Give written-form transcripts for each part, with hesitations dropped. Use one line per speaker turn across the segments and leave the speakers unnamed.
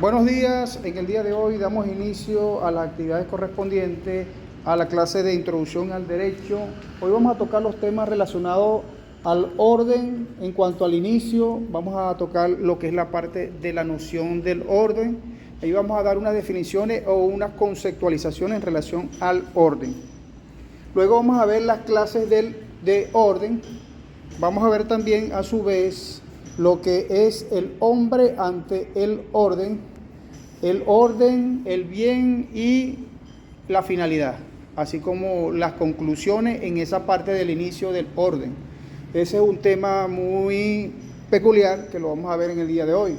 Buenos días, en el día de hoy damos inicio a las actividades correspondientes a la clase de Introducción al Derecho. Hoy vamos a tocar los temas relacionados al orden. En cuanto al inicio, vamos a tocar lo que es la parte de la noción del orden. Ahí vamos a dar unas definiciones o unas conceptualizaciones en relación al orden. Luego vamos a ver las clases de orden. Vamos a ver también a su vez lo que es el hombre ante el orden, el bien y la finalidad, así como las conclusiones en esa parte del inicio del orden. Ese es un tema muy peculiar que lo vamos a ver en el día de hoy.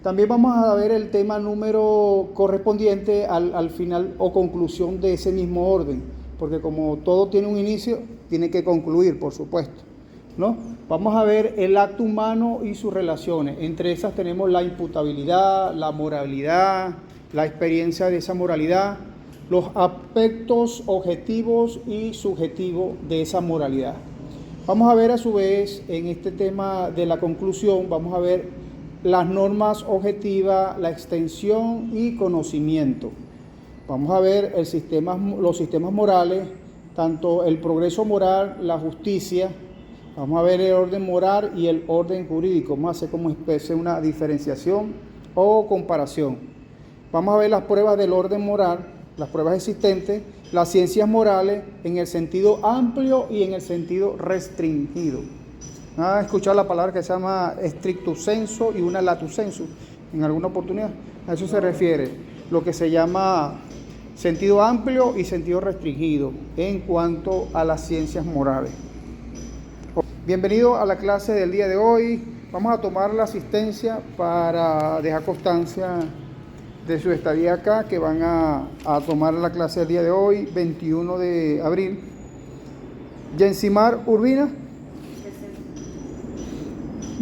También vamos a ver el tema número correspondiente al final o conclusión de ese mismo orden, porque como todo tiene un inicio, tiene que concluir, por supuesto, ¿no? Vamos a ver el acto humano y sus relaciones. Entre esas tenemos la imputabilidad, la moralidad, la experiencia de esa moralidad, los aspectos objetivos y subjetivos de esa moralidad. Vamos a ver a su vez en este tema de la conclusión, vamos a ver las normas objetivas, la extensión y conocimiento. Vamos a ver los sistemas morales, tanto el progreso moral, la justicia. Vamos a ver el orden moral y el orden jurídico. Vamos a hacer como especie una diferenciación o comparación. Vamos a ver las pruebas del orden moral, las pruebas existentes, las ciencias morales en el sentido amplio y en el sentido restringido. ¿Ha escuchado la palabra que se llama stricto sensu y una lato sensu en alguna oportunidad? A eso se refiere lo que se llama sentido amplio y sentido restringido en cuanto a las ciencias morales. Bienvenido a la clase del día de hoy. Vamos a tomar la asistencia para dejar constancia de su estadía acá, que van a tomar la clase del día de hoy, 21 de abril. Yensimar Urbina.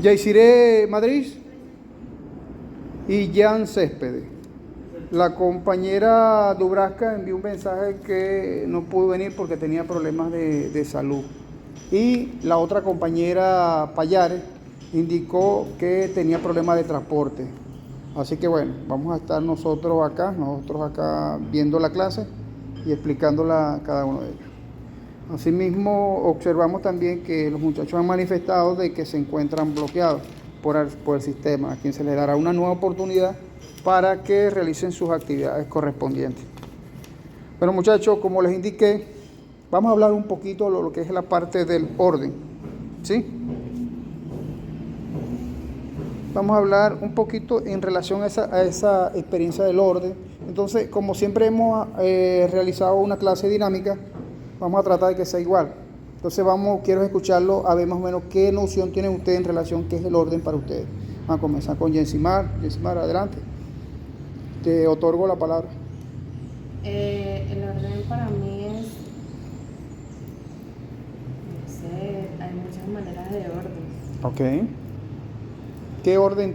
Yaisiré Madrid y Jan Céspedes. La compañera Dubrasca envió un mensaje que no pudo venir porque tenía problemas de salud. Y la otra compañera Payares indicó que tenía problemas de transporte. Así que bueno, vamos a estar nosotros acá viendo la clase y explicándola a cada uno de ellos. Asimismo, observamos también que los muchachos han manifestado de que se encuentran bloqueados por el sistema, a quien se les dará una nueva oportunidad para que realicen sus actividades correspondientes. Bueno, muchachos, como les indiqué, vamos a hablar un poquito de lo que es la parte del orden, ¿sí? Vamos a hablar un poquito en relación a esa experiencia del orden. Entonces, como siempre hemos realizado una clase dinámica, vamos a tratar de que sea igual. Entonces quiero escucharlo a ver más o menos qué noción tienen ustedes en relación a qué es el orden para ustedes. Vamos a comenzar con Yensimar. Yensimar, adelante. Te otorgo la palabra.
El orden para mí es, no sé, hay muchas maneras de orden.
Ok. ¿Qué orden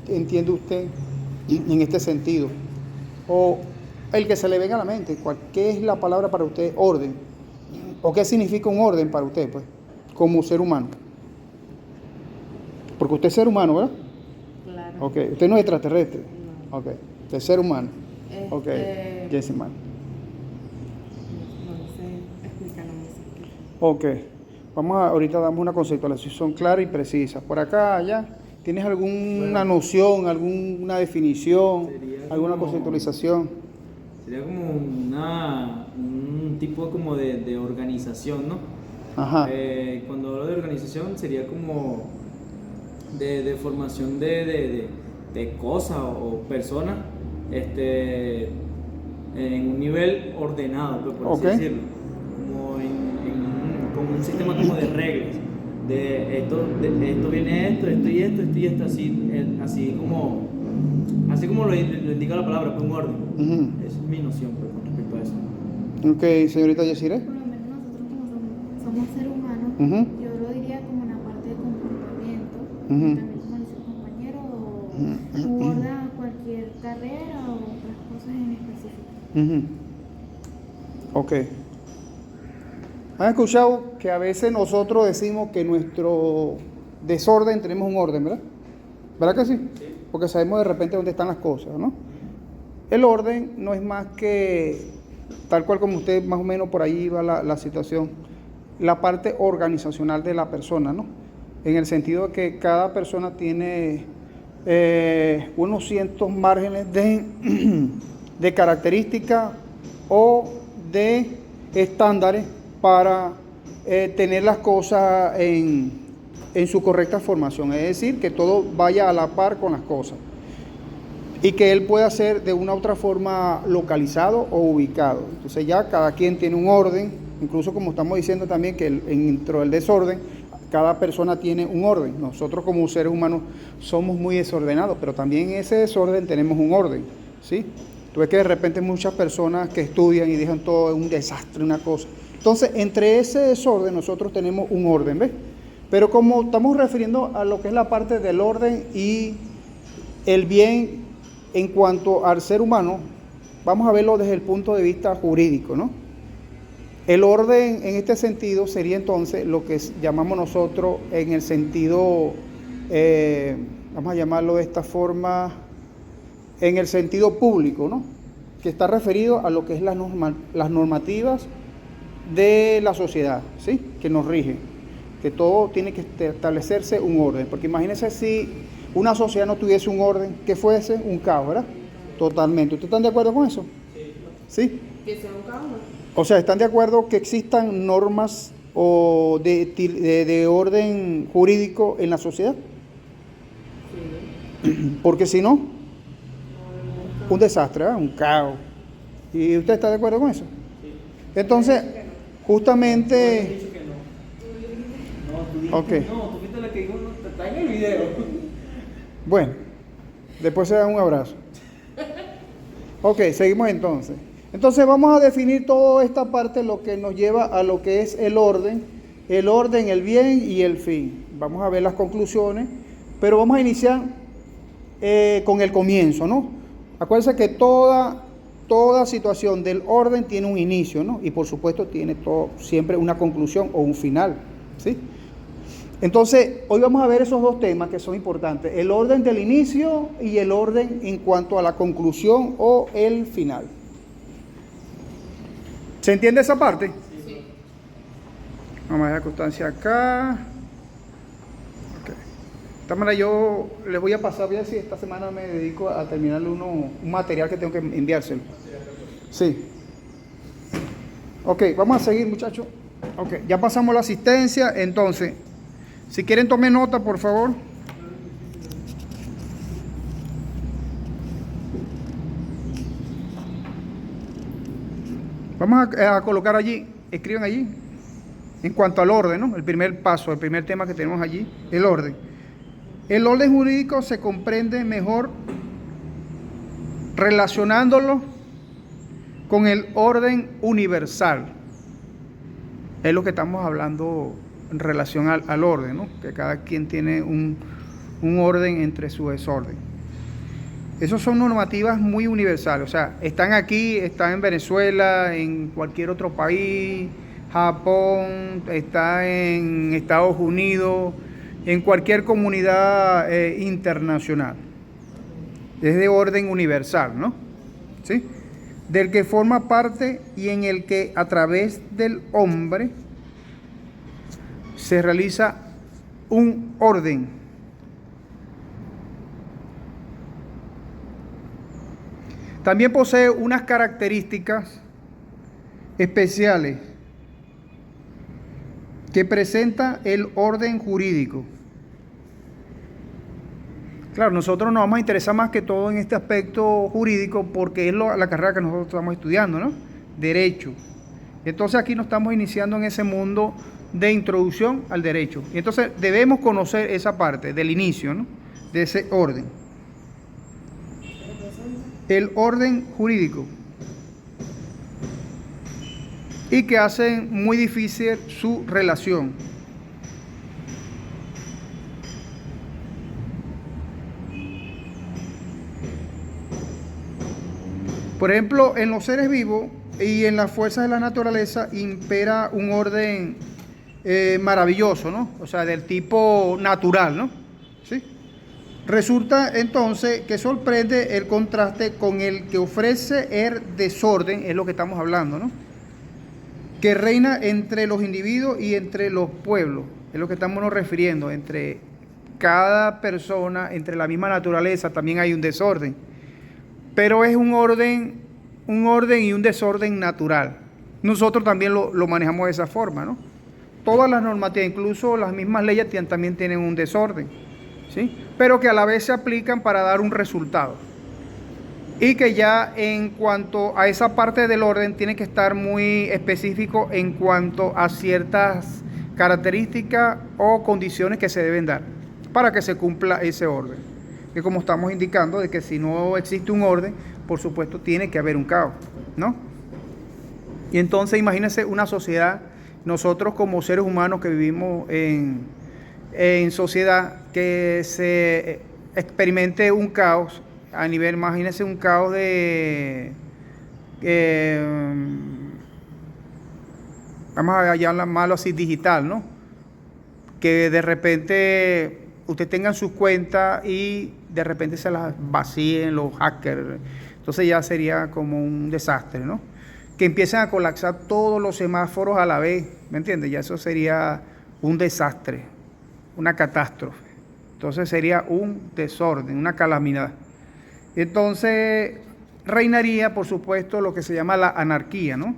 entiende usted en este sentido? O el que se le venga a la mente, ¿qué es la palabra para usted orden? ¿O qué significa un orden para usted, pues, como ser humano? Porque usted es ser humano, ¿verdad?
Claro.
Ok, usted no es extraterrestre.
No.
Ok, usted es ser humano. Ok, Yensimar.
No sé explicarlo así.
Ok, ahorita damos una conceptualización clara y precisa. Por acá, allá, ¿tienes alguna noción, alguna definición, alguna conceptualización?
Sería como un tipo como de organización, ¿no?
Ajá.
Cuando hablo de organización sería como de formación de cosas o personas en un nivel ordenado, pues, por así decirlo. Como un sistema como de reglas. De esto viene esto y esto, así como lo indica la palabra, pues un orden.
Uh-huh.
Esa es mi noción, pues, con respecto a eso.
Ok, señorita Yesiré.
Por lo menos nosotros como somos seres humanos,
Uh-huh.
yo lo diría como una parte de comportamiento,
Uh-huh.
también como dice el compañero, o aborda cualquier carrera o otras cosas en específico.
Uh-huh. Ok. ¿Han escuchado que a veces nosotros decimos que nuestro desorden tenemos un orden, ¿verdad? ¿Verdad que sí?
Sí.
porque sabemos de repente dónde están las cosas, ¿no? El orden no es más que, tal cual como usted más o menos por ahí va la situación, la parte organizacional de la persona, ¿no? En el sentido de que cada persona tiene unos ciertos márgenes de características o de estándares para tener las cosas en su correcta formación, es decir, que todo vaya a la par con las cosas y que él pueda ser de una u otra forma localizado o ubicado. Entonces ya cada quien tiene un orden, incluso como estamos diciendo también que dentro del desorden, cada persona tiene un orden. Nosotros como seres humanos somos muy desordenados, pero también en ese desorden tenemos un orden, ¿sí? Tú ves que de repente muchas personas que estudian y dejan todo un desastre, una cosa. Entonces, entre ese desorden nosotros tenemos un orden, ¿ves? Pero como estamos refiriendo a lo que es la parte del orden y el bien en cuanto al ser humano, vamos a verlo desde el punto de vista jurídico, ¿no? El orden en este sentido sería entonces lo que llamamos nosotros en el sentido, vamos a llamarlo de esta forma, en el sentido público, ¿no? Que está referido a lo que es las normativas de la sociedad, ¿sí? Que nos rigen, que todo tiene que establecerse un orden, porque imagínense si una sociedad no tuviese un orden, que fuese un caos, ¿verdad? Totalmente. ¿Ustedes están de acuerdo con eso? ¿Sí?
Que sea un caos.
O sea, ¿están de acuerdo que existan normas o de orden jurídico en la sociedad?
Sí.
Porque si no, un desastre, ¿verdad? Un caos. ¿Y usted está de acuerdo con eso?
Sí.
Entonces, justamente...
Tú dicho que no. No, tú dijiste
Ok.
no, tú fuiste la que dijo no, está en el video.
Bueno, después se da un abrazo. Ok, seguimos entonces. Entonces vamos a definir toda esta parte, lo que nos lleva a lo que es el orden, el bien y el fin. Vamos a ver las conclusiones, pero vamos a iniciar con el comienzo, ¿no? Acuérdense que toda situación del orden tiene un inicio, ¿no? Y por supuesto tiene siempre una conclusión o un final, ¿sí? Entonces, hoy vamos a ver esos dos temas que son importantes, el orden del inicio y el orden en cuanto a la conclusión o el final. ¿Se entiende esa parte?
Sí.
Vamos a dejar constancia acá. Ok. De esta manera yo les voy a pasar, voy a decir, esta semana me dedico a terminarle un material que tengo que enviárselo. Sí. Ok, vamos a seguir, muchachos. Ok, ya pasamos la asistencia, entonces, si quieren tomen nota, por favor. Vamos a colocar allí, escriban allí, en cuanto al orden, ¿no? El primer paso, el primer tema que tenemos allí, el orden. El orden jurídico se comprende mejor relacionándolo con el orden universal. Es lo que estamos hablando en relación al orden, ¿no? Que cada quien tiene un orden entre su desorden. Esas son normativas muy universales, o sea, están aquí, están en Venezuela, en cualquier otro país, Japón, está en Estados Unidos, en cualquier comunidad internacional. Es de orden universal, ¿no? ¿Sí? Del que forma parte y en el que a través del hombre se realiza un orden. También posee unas características especiales que presenta el orden jurídico. Claro, nosotros nos vamos a interesar más que todo en este aspecto jurídico porque es la carrera que nosotros estamos estudiando, ¿no? Derecho. Entonces aquí nos estamos iniciando en ese mundo de introducción al derecho. Y entonces debemos conocer esa parte del inicio, ¿no? De ese orden. El orden jurídico. Y que hacen muy difícil su relación. Por ejemplo, en los seres vivos y en las fuerzas de la naturaleza impera un orden maravilloso, ¿no? O sea, del tipo natural, ¿no? ¿Sí? Resulta entonces que sorprende el contraste con el que ofrece el desorden, es lo que estamos hablando, ¿no? Que reina entre los individuos y entre los pueblos, es lo que estamos nos refiriendo, entre cada persona, entre la misma naturaleza también hay un desorden, pero es un orden y un desorden natural. Nosotros también lo manejamos de esa forma, ¿no? Todas las normativas, incluso las mismas leyes también tienen un desorden, ¿sí? Pero que a la vez se aplican para dar un resultado. Y que ya en cuanto a esa parte del orden tiene que estar muy específico en cuanto a ciertas características o condiciones que se deben dar para que se cumpla ese orden. Que como estamos indicando, de que si no existe un orden, por supuesto tiene que haber un caos, ¿no? Y entonces imagínense una sociedad, nosotros como seres humanos que vivimos en sociedad, que se experimente un caos a nivel, imagínense un caos de, vamos a llamarlo así, digital, ¿no? Que de repente usted tenga sus cuentas y de repente se las vacíen los hackers, entonces ya sería como un desastre, ¿no? Que empiecen a colapsar todos los semáforos a la vez, ¿me entiendes? Ya eso sería un desastre, una catástrofe. Entonces sería un desorden, una calamidad. Entonces reinaría, por supuesto, lo que se llama la anarquía, ¿no?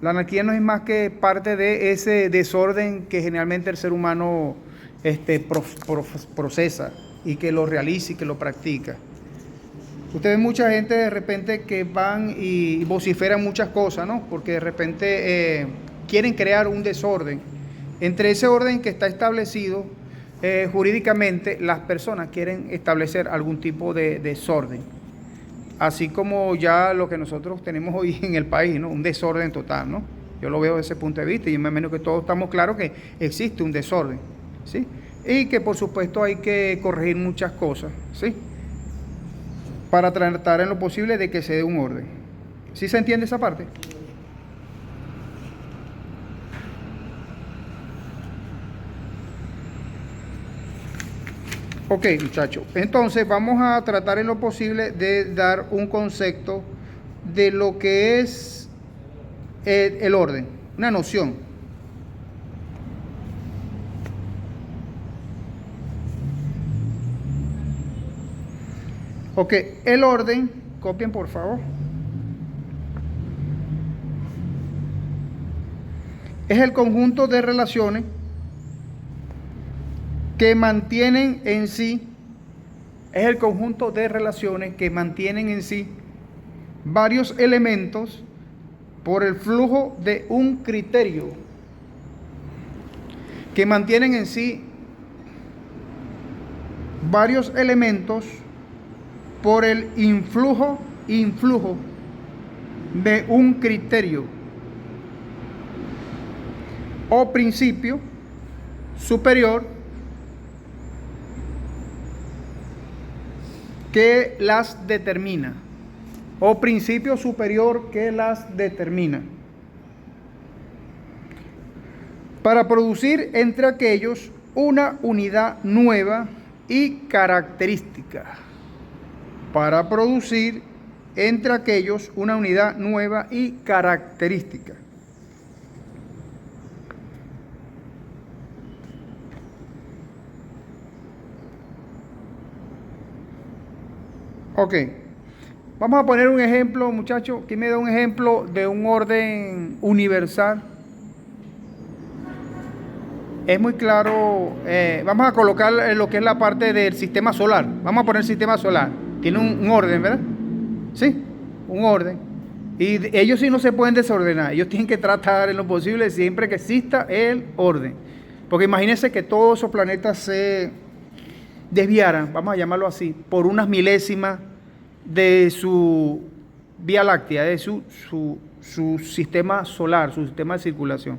La anarquía no es más que parte de ese desorden que generalmente el ser humano procesa y que lo realiza y que lo practica. Ustedes mucha gente de repente que van y vociferan muchas cosas, ¿no? Porque de repente quieren crear un desorden. Entre ese orden que está establecido jurídicamente, las personas quieren establecer algún tipo de desorden. Así como ya lo que nosotros tenemos hoy en el país, ¿no? Un desorden total, ¿no? Yo lo veo desde ese punto de vista y yo me imagino que todos estamos claros que existe un desorden, ¿sí? Y que por supuesto hay que corregir muchas cosas, ¿sí? Para tratar en lo posible de que se dé un orden. ¿Sí se entiende esa parte? Ok, muchachos. Entonces vamos a tratar en lo posible de dar un concepto de lo que es el orden, una noción. Ok, el orden, copien por favor. Es el conjunto de relaciones que mantienen en sí, varios elementos por el flujo de un criterio, que mantienen en sí varios elementos por el influjo de un criterio o principio superior que las determina, o principio superior que las determina, para producir entre aquellos una unidad nueva y característica. Para producir entre aquellos una unidad nueva y característica. Ok, vamos a poner un ejemplo, muchachos. ¿Quién me da un ejemplo de un orden universal? Es muy claro. Vamos a colocar lo que es la parte del sistema solar. Vamos a poner el sistema solar. Tiene un orden, ¿verdad? Sí, un orden. Y ellos sí no se pueden desordenar. Ellos tienen que tratar en lo posible siempre que exista el orden. Porque imagínense que todos esos planetas se desviaran, vamos a llamarlo así, por unas milésimas de su Vía Láctea, de su sistema solar, su sistema de circulación.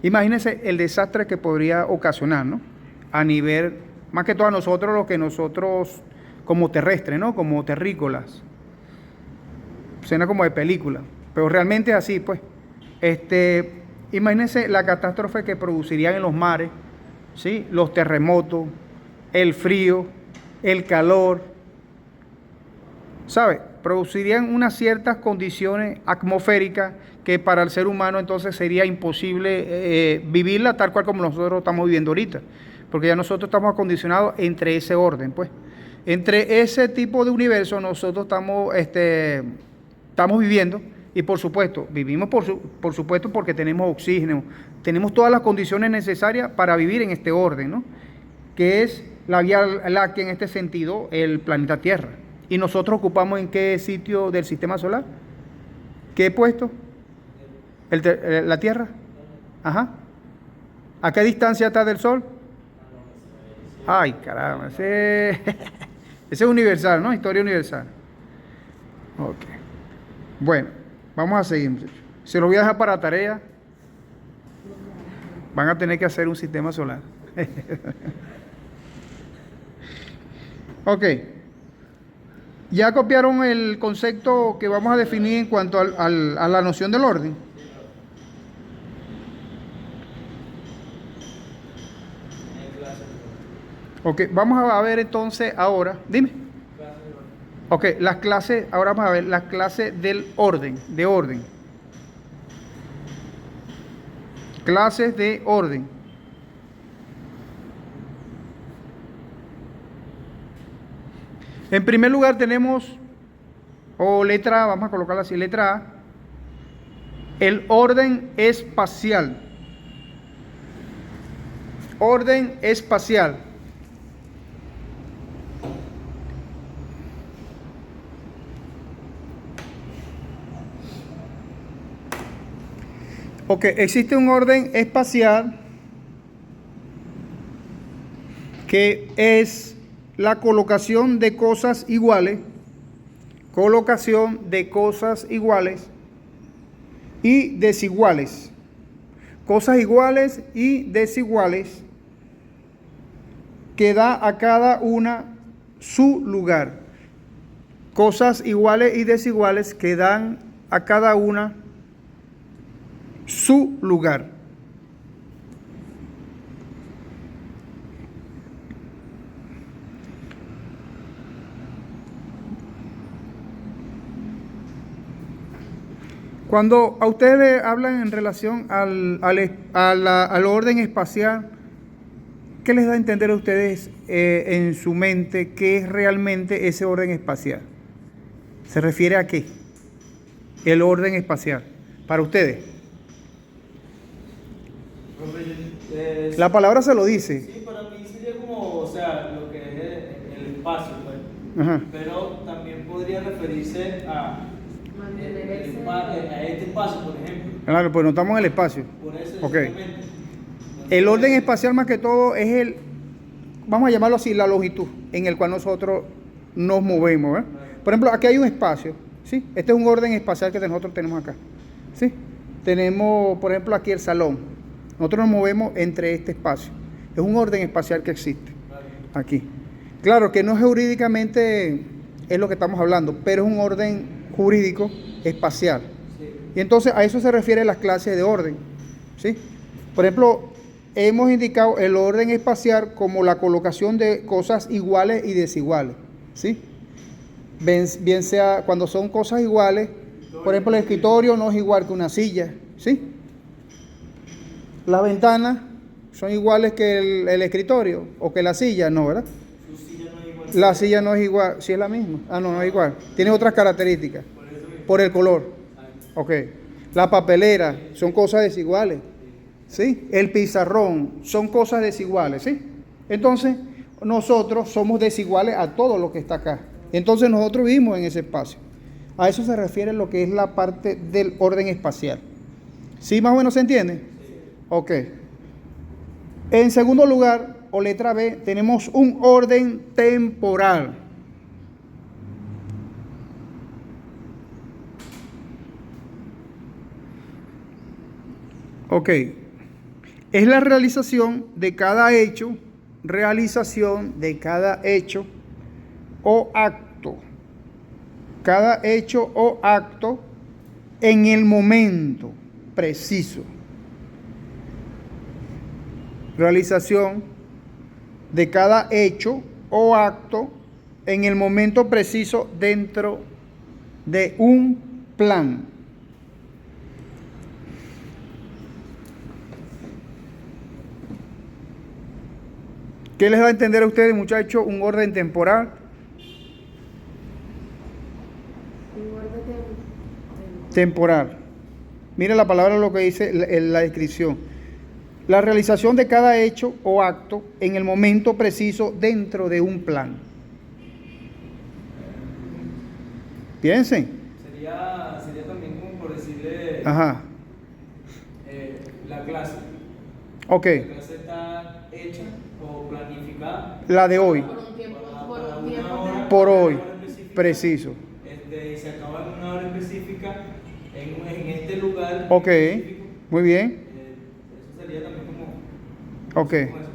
Imagínense el desastre que podría ocasionar, ¿no? A nivel, más que todo a nosotros, lo que nosotros como terrestres, ¿no? Como terrícolas. Suena como de película, pero realmente es así, pues. Imagínense la catástrofe que producirían en los mares, ¿sí? Los terremotos, el frío, el calor, ¿sabe? Producirían unas ciertas condiciones atmosféricas que para el ser humano entonces sería imposible vivirla tal cual como nosotros estamos viviendo ahorita, porque ya nosotros estamos acondicionados entre ese orden, pues. Entre ese tipo de universo nosotros estamos viviendo y por supuesto, vivimos por supuesto porque tenemos oxígeno, tenemos todas las condiciones necesarias para vivir en este orden, ¿no? Que es la Vía Láctea en este sentido, el planeta Tierra. ¿Y nosotros ocupamos en qué sitio del sistema solar? ¿Qué puesto? ¿La Tierra? Ajá. ¿A qué distancia está del Sol? Ay, caramba, ese es universal, ¿no? Historia universal. Ok. Bueno, vamos a seguir, muchachos. Se lo voy a dejar para tarea. Van a tener que hacer un sistema solar. Ok. ¿Ya copiaron el concepto que vamos a definir en cuanto a la noción del orden? Ok, vamos a ver entonces ahora, dime. Ok, las clases, ahora vamos a ver las clases del orden, de orden. Clases de orden. En primer lugar tenemos, o letra A, vamos a colocarla así, letra A, el orden espacial. Orden espacial. Ok, existe un orden espacial que es la colocación de cosas iguales, y desiguales. Cosas iguales y desiguales que da a cada una su lugar. Cosas iguales y desiguales que dan a cada una su lugar. Cuando a ustedes le hablan en relación al orden espacial, ¿qué les da a entender a ustedes en su mente qué es realmente ese orden espacial? ¿Se refiere a qué? El orden espacial. Para ustedes. La palabra se lo dice.
Sí, para mí sería como, o sea, lo que es el espacio, pues.
Ajá.
Pero también podría referirse a este espacio, por ejemplo.
Claro, pues no estamos en el espacio.
Por eso
Ok.
exactamente.
El orden espacial más que todo es el, vamos a llamarlo así, la longitud en el cual nosotros nos movemos, ¿eh? Por ejemplo, aquí hay un espacio, ¿sí? Este es un orden espacial que nosotros tenemos acá, ¿sí? Tenemos, por ejemplo, aquí el salón. Nosotros nos movemos entre este espacio. Es un orden espacial que existe aquí. Claro que no jurídicamente es lo que estamos hablando, pero es un orden jurídico espacial. Y entonces a eso se refieren las clases de orden, ¿sí? Por ejemplo, hemos indicado el orden espacial como la colocación de cosas iguales y desiguales, ¿sí? Bien sea cuando son cosas iguales, por ejemplo, el escritorio no es igual que una silla, ¿sí? Las ventanas son iguales que el escritorio o que la silla, no, ¿verdad? La silla no es igual, sí es la misma. Ah, no, no es igual. Tiene otras características. Por el color. Ok. La papelera son cosas desiguales. ¿Sí? El pizarrón son cosas desiguales, ¿sí? Entonces, nosotros somos desiguales a todo lo que está acá. Entonces, nosotros vivimos en ese espacio. A eso se refiere lo que es la parte del orden espacial. ¿Sí más o menos se entiende? Ok. En segundo lugar, o letra B, tenemos un orden temporal. Ok. Es la realización de cada hecho o acto. Cada hecho o acto en el momento preciso. Realización de cada hecho o acto en el momento preciso dentro de un plan. ¿Qué les va a entender a ustedes, muchachos? Un orden temporal.
Un orden
Temporal. Mira la palabra lo que dice la descripción. La realización de cada hecho o acto en el momento preciso dentro de un plan. Piensen.
Sería también como por decirle
Ajá.
la clase.
Ok.
La clase está hecha o planificada
La de hoy.
por un tiempo,
para
por un tiempo.
una hora,
Por
una
hoy.
hora específica,
Preciso.
y se acaba en una hora específica en este lugar
Ok.
específico.
Muy bien.
Eso sería también como,
Ok.
como eso.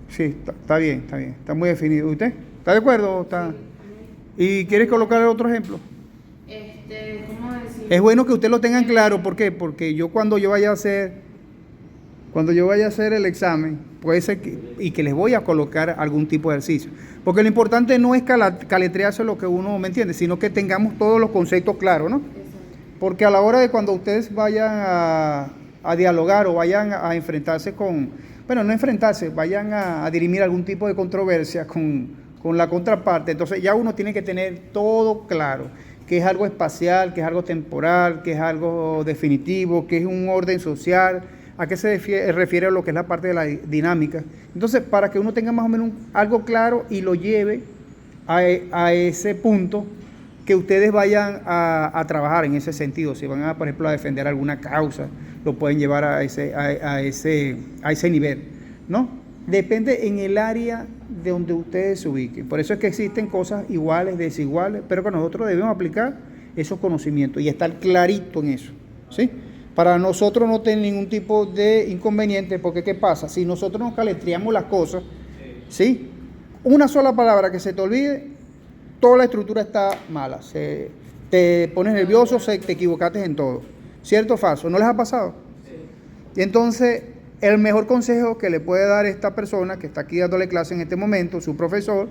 Sí, está bien, está bien. Está muy definido. ¿Usted? ¿Está de acuerdo? ¿Está? ¿Y quieres colocar otro ejemplo?
¿Cómo decir?
Es bueno que ustedes lo tengan claro. ¿Por qué? Porque yo cuando yo vaya a hacer el examen, puede ser y que les voy a colocar algún tipo de ejercicio. Porque lo importante no es caletrearse lo que uno me entiende, sino que tengamos todos los conceptos claros, ¿no?
Exacto.
Porque a la hora de cuando ustedes vayan a dialogar o vayan a enfrentarse no enfrentarse, vayan a dirimir algún tipo de controversia con la contraparte, entonces ya uno tiene que tener todo claro, que es algo espacial, que es algo temporal, que es algo definitivo, que es un orden social, a qué se refiere a lo que es la parte de la dinámica. Entonces, para que uno tenga más o menos algo claro y lo lleve a ese punto, que ustedes vayan a trabajar en ese sentido. Si van por ejemplo, a defender alguna causa, lo pueden llevar a ese nivel, ¿no? Depende en el área de donde ustedes se ubiquen. Por eso es que existen cosas iguales, desiguales, pero que nosotros debemos aplicar esos conocimientos y estar clarito en eso, ¿sí? Para nosotros no tener ningún tipo de inconveniente, porque ¿qué pasa? Si nosotros nos caletreamos las cosas, ¿sí? Una sola palabra que se te olvide, toda la estructura está mala, te pones nervioso, te equivocaste en todo. ¿Cierto o falso? ¿No les ha pasado? Sí. Y entonces, el mejor consejo que le puede dar esta persona que está aquí dándole clase en este momento, su profesor,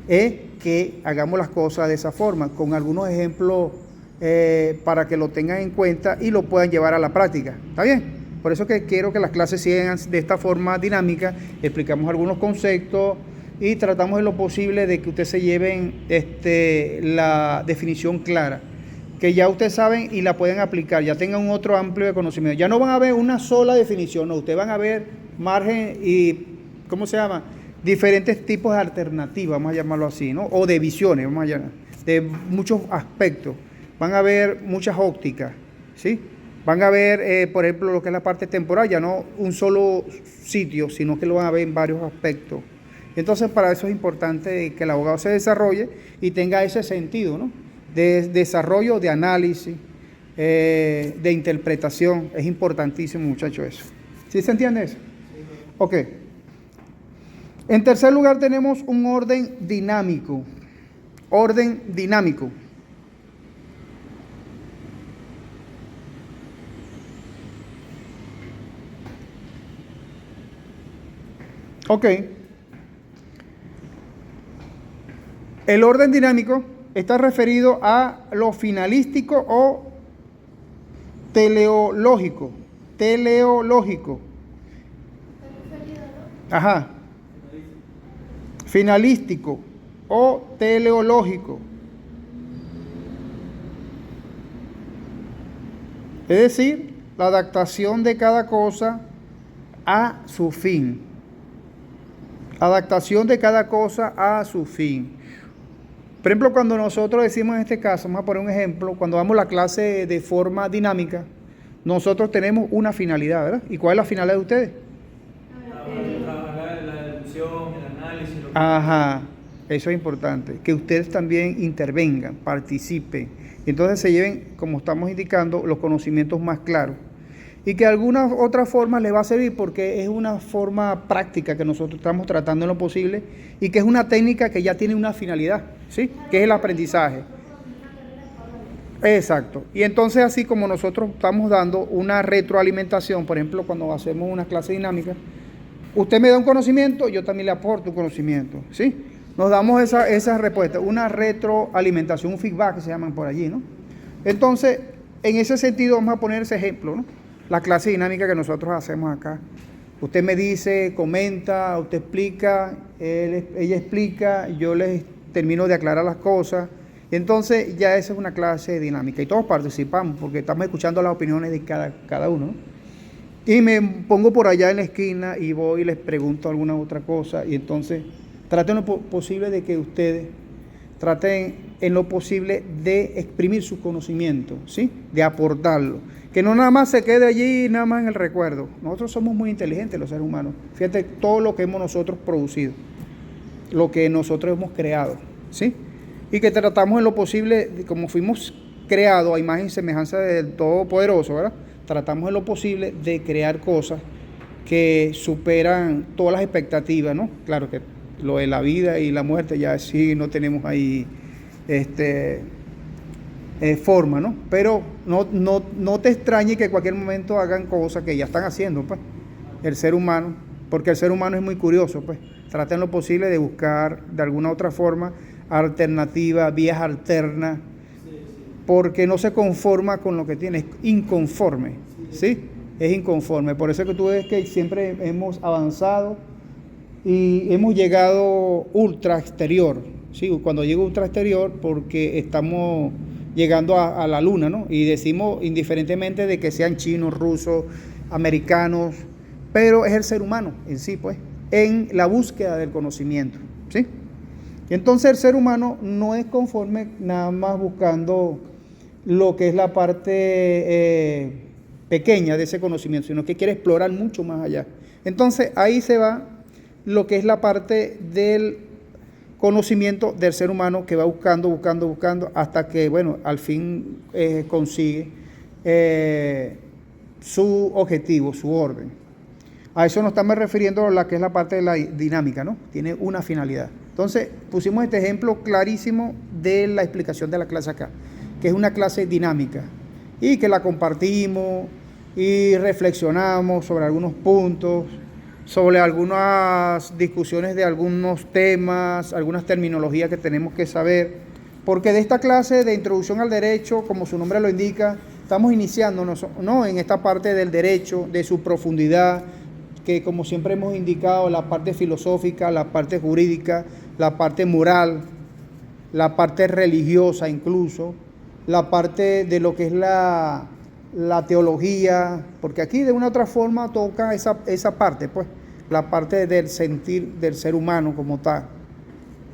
es que hagamos las cosas de esa forma, con algunos ejemplos para que lo tengan en cuenta y lo puedan llevar a la práctica. ¿Está bien? Por eso que quiero que las clases sigan de esta forma dinámica, explicamos algunos conceptos y tratamos en lo posible de que ustedes se lleven la definición clara, que ya ustedes saben y la pueden aplicar, ya tengan un otro amplio de conocimiento. Ya no van a ver una sola definición, no, ustedes van a ver margen y, ¿cómo se llama? Diferentes tipos de alternativas, vamos a llamarlo así, ¿no? O de visiones, vamos a llamar, de muchos aspectos. Van a ver muchas ópticas, ¿sí? Van a ver, por ejemplo, lo que es la parte temporal, ya no un solo sitio, sino que lo van a ver en varios aspectos. Entonces, para eso es importante que el abogado se desarrolle y tenga ese sentido, ¿no? De desarrollo, de análisis, de interpretación. Es importantísimo, muchachos, eso. ¿Sí se entiende eso? Ok. En tercer lugar tenemos un orden dinámico. Orden dinámico. Ok. El orden dinámico está referido a lo finalístico o teleológico. Teleológico. Ajá. Finalístico o teleológico. Es decir, la adaptación de cada cosa a su fin. Adaptación de cada cosa a su fin. Por ejemplo, cuando nosotros decimos en este caso, vamos a poner un ejemplo, cuando damos la clase de forma dinámica, nosotros tenemos una finalidad, ¿verdad? ¿Y cuál es la finalidad de ustedes?
Trabajar la deducción, el análisis.
Ajá, eso es importante, que ustedes también intervengan, participen, entonces se lleven, como estamos indicando, los conocimientos más claros. Y que de alguna otra forma les va a servir porque es una forma práctica que nosotros estamos tratando en lo posible y que es una técnica que ya tiene una finalidad, ¿sí? Que es el aprendizaje. Exacto. Y entonces así como nosotros estamos dando una retroalimentación, por ejemplo, cuando hacemos una clase dinámica, usted me da un conocimiento, yo también le aporto un conocimiento, ¿sí? Nos damos esa respuesta, una retroalimentación, un feedback que se llaman por allí, ¿no? Entonces, en ese sentido vamos a poner ese ejemplo, ¿no? La clase dinámica que nosotros hacemos acá. Usted me dice, comenta, usted explica, ella explica, yo les termino de aclarar las cosas. Y entonces ya esa es una clase dinámica y todos participamos porque estamos escuchando las opiniones de cada uno, ¿no? Y me pongo por allá en la esquina y voy y les pregunto alguna otra cosa y entonces traten lo posible de que ustedes traten en lo posible de exprimir su conocimiento, ¿sí? De aportarlo. Que no nada más se quede allí, nada más en el recuerdo. Nosotros somos muy inteligentes los seres humanos. Fíjate todo lo que hemos nosotros producido, lo que nosotros hemos creado, ¿sí? Y que tratamos en lo posible, como fuimos creados a imagen y semejanza del Todopoderoso, ¿verdad? Tratamos en lo posible de crear cosas que superan todas las expectativas, ¿no? Claro que lo de la vida y la muerte ya sí no tenemos ahí forma, ¿no? Pero no te extrañe que en cualquier momento hagan cosas que ya están haciendo, pues, el ser humano, porque el ser humano es muy curioso, pues, trata en lo posible de buscar de alguna otra forma alternativas, vías alternas, porque no se conforma con lo que tiene, es inconforme, ¿sí? Es inconforme, por eso es que tú ves que siempre hemos avanzado y hemos llegado ultra exterior, ¿sí? Cuando digo ultra exterior, porque estamos llegando a la luna, ¿no? Y decimos indiferentemente de que sean chinos, rusos, americanos, pero es el ser humano en sí, pues, en la búsqueda del conocimiento, ¿sí? Y entonces el ser humano no es conforme nada más buscando lo que es la parte pequeña de ese conocimiento, sino que quiere explorar mucho más allá. Entonces ahí se va lo que es la parte del conocimiento del ser humano que va buscando, hasta que, bueno, al fin consigue su objetivo, su orden. A eso nos estamos refiriendo a la que es la parte de la dinámica, ¿no? Tiene una finalidad. Entonces, pusimos este ejemplo clarísimo de la explicación de la clase acá, que es una clase dinámica y que la compartimos y reflexionamos sobre algunos puntos, sobre algunas discusiones de algunos temas, algunas terminologías que tenemos que saber, porque de esta clase de introducción al derecho, como su nombre lo indica, estamos iniciándonos, ¿no?, en esta parte del derecho, de su profundidad, que como siempre hemos indicado, la parte filosófica, la parte jurídica, la parte moral, la parte religiosa incluso, la parte de lo que es la teología, porque aquí de una u otra forma toca esa parte, pues, la parte del sentir del ser humano como tal.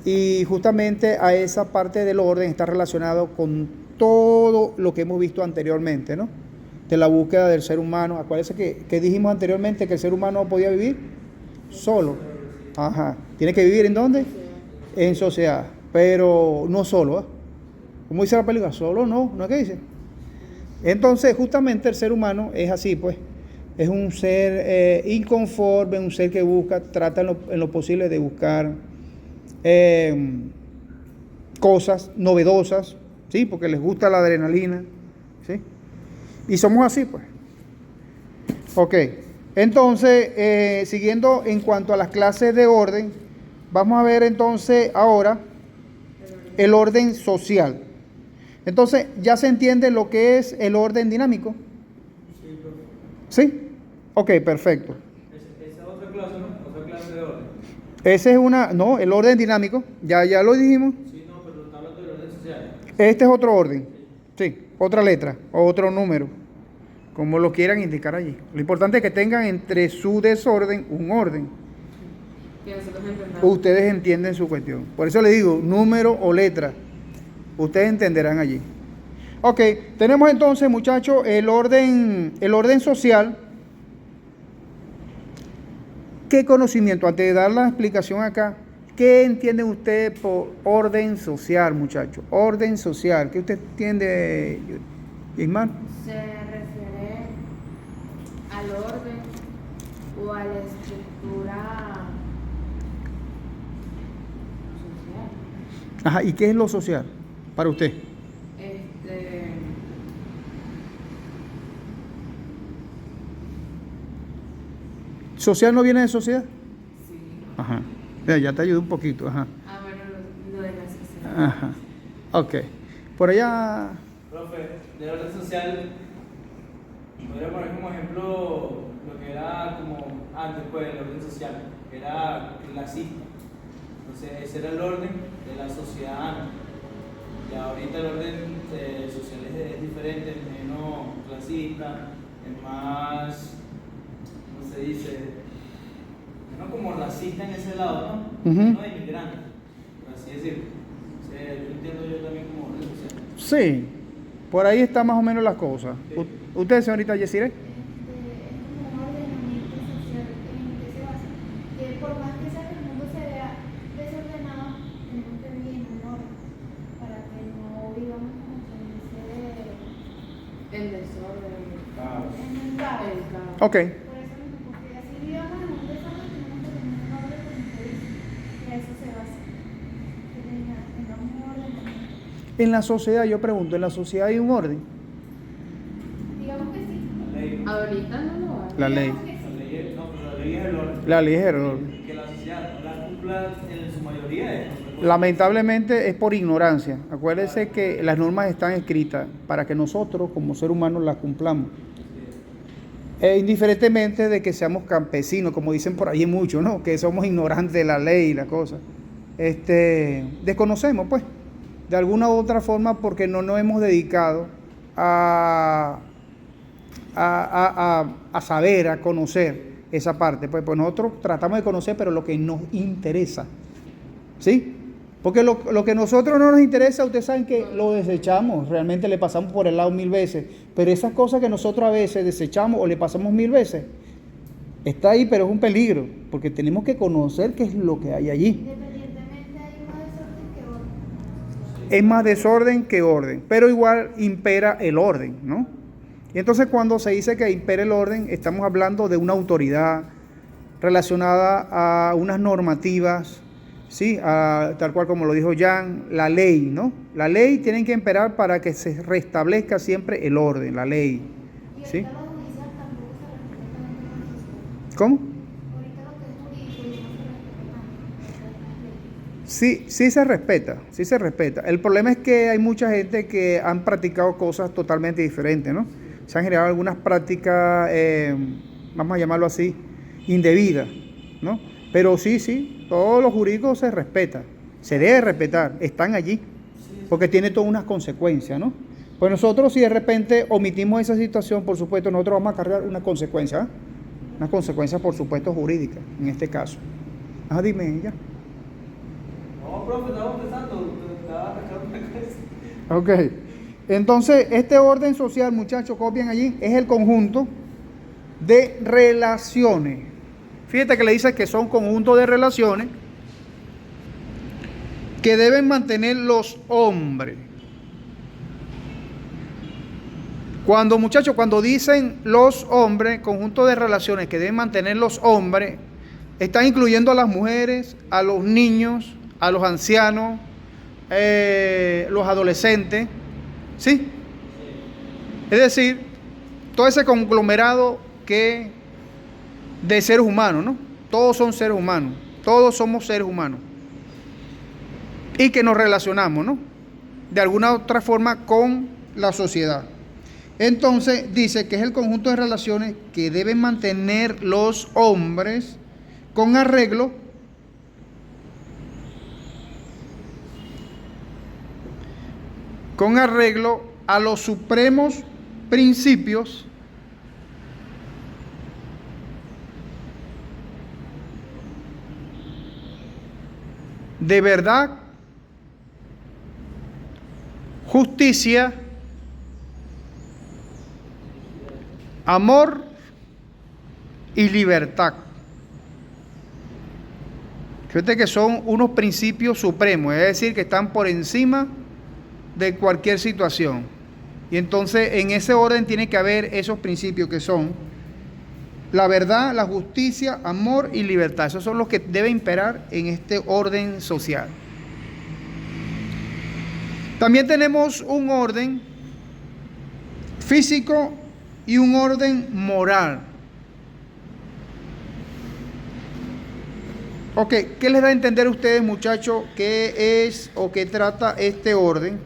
Y justamente a esa parte del orden está relacionado con todo lo que hemos visto anteriormente, ¿no? De la búsqueda del ser humano. Acuérdense que dijimos anteriormente que el ser humano no podía vivir solo. Ajá. ¿Tiene que vivir en dónde? En sociedad. Pero no solo, ¿eh? ¿Cómo dice la película? Solo no, ¿no es que dice? Entonces, justamente el ser humano es así, pues. Es un ser inconforme, un ser que busca, trata en lo posible de buscar cosas novedosas, ¿sí? Porque les gusta la adrenalina, ¿sí? Y somos así, pues. Ok. Entonces, siguiendo en cuanto a las clases de orden, vamos a ver entonces ahora el orden social. Entonces, ¿ya se entiende lo que es el orden dinámico? ¿Sí? Ok, perfecto.
Esa es otra clase, ¿no? Otra clase de orden.
Ese es no, el orden dinámico, ya lo dijimos.
Sí, no, pero está hablando del orden social.
Este es otro orden, sí, otra letra, otro número, como lo quieran indicar allí. Lo importante es que tengan entre su desorden un orden.
Que nosotros entendamos.
Ustedes entienden su cuestión. Por eso les digo, número o letra. Ustedes entenderán allí. Ok, tenemos entonces, muchachos, el orden social. ¿Qué conocimiento? Antes de dar la explicación acá, ¿qué entienden ustedes por orden social, muchachos? Orden social. ¿Qué usted entiende, Ismael?
Se refiere al orden o a la estructura social.
Ajá, ¿y qué es lo social para usted? ¿Social no viene de sociedad?
Sí.
Ajá. Ya te ayudo un poquito, ajá.
Bueno,
Ajá. Ok. Por allá.
Profe, de orden social, podría poner como ejemplo lo que era como antes, pues, el orden social, que era clasista. Entonces, ese era el orden de la sociedad antes. Y ahorita el orden social es diferente, es menos clasista, es más, ¿cómo se dice? Menos como racista en ese lado, ¿no?
Ujú.
Menos inmigrante, por así decirlo. Entonces, yo entiendo yo también como orden social.
Sí. Por ahí está más o menos las cosas. ¿Usted, señorita Yesire?
Es como un ordenamiento social en que se basa. Que por más que sea que el mundo se vea desordenado, tenemos que vivir en un orden para que no vivamos como que
El desorden.
en un caos.
El caos.
Ok.
Por eso mismo, porque así vivamos en un desorden, tenemos que tener un orden como usted dice. Y a eso se basa. Que tengamos un ordenamiento.
En la sociedad, yo pregunto, ¿en la sociedad hay un orden?
Digamos que sí.
La ley.
Ahorita no lo hay.
La ley.
Digamos que sí.
La ley es, no, pero la ley es el orden.
La ley es el orden.
Que la sociedad no la cumpla en su mayoría es otra cosa.
Lamentablemente es por ignorancia. Acuérdese que las normas están escritas para que nosotros como seres humanos las cumplamos. Indiferentemente de que seamos campesinos, como dicen por ahí mucho, ¿no? Que somos ignorantes de la ley y la cosa. Desconocemos, pues, de alguna u otra forma porque no nos hemos dedicado a saber, a conocer esa parte. Pues nosotros tratamos de conocer, pero lo que nos interesa, ¿sí? Porque lo que a nosotros no nos interesa, ustedes saben que lo desechamos, realmente le pasamos por el lado 1000 veces, pero esas cosas que nosotros a veces desechamos o le pasamos 1000 veces, está ahí, pero es un peligro, porque tenemos que conocer qué es lo que hay allí.
Independientemente hay más desorden que orden.
Es más desorden que orden, pero igual impera el orden, ¿no? Y entonces cuando se dice que impera el orden, estamos hablando de una autoridad relacionada a unas normativas, ¿sí? Tal cual como lo dijo Jan, la ley, ¿no? La ley tiene que imperar para que se restablezca siempre el orden, la ley,
Y
¿sí?
ahorita lo judicial tampoco se respeta tanto en la sociedad.
¿Cómo?
Ahorita lo que es jurídico ya no se respeta tanto.
Sí se respeta. El problema es que hay mucha gente que han practicado cosas totalmente diferentes, ¿no? Se han generado algunas prácticas, vamos a llamarlo así, indebidas, ¿no? Pero sí, todo lo jurídico se respeta, se debe respetar, están allí, porque tiene todas unas consecuencias, ¿no? Pues nosotros si de repente omitimos esa situación, por supuesto, nosotros vamos a cargar una consecuencia, ¿eh? Una consecuencia, por supuesto, jurídica, en este caso. Dime, ya.
No, profe, estaba pensando, estaba arrancando una cosa.
Ok. Entonces, este orden social, muchachos, copian allí, es el conjunto de relaciones. Fíjate que le dice que son conjuntos de relaciones que deben mantener los hombres. Cuando dicen los hombres, conjunto de relaciones que deben mantener los hombres, están incluyendo a las mujeres, a los niños, a los ancianos, los adolescentes, ¿sí? Es decir, todo ese conglomerado de seres humanos, ¿no? Todos son seres humanos, todos somos seres humanos. Y que nos relacionamos, ¿no? De alguna otra forma con la sociedad. Entonces dice que es el conjunto de relaciones que deben mantener los hombres con arreglo a los supremos principios de verdad, justicia, amor y libertad. Fíjate que son unos principios supremos, es decir, que están por encima de cualquier situación. Y entonces en ese orden tiene que haber esos principios que son la verdad, la justicia, amor y libertad. Esos son los que deben imperar en este orden social. También tenemos un orden físico y un orden moral. Ok, ¿qué les da a entender a ustedes, muchachos, qué es o qué trata este orden?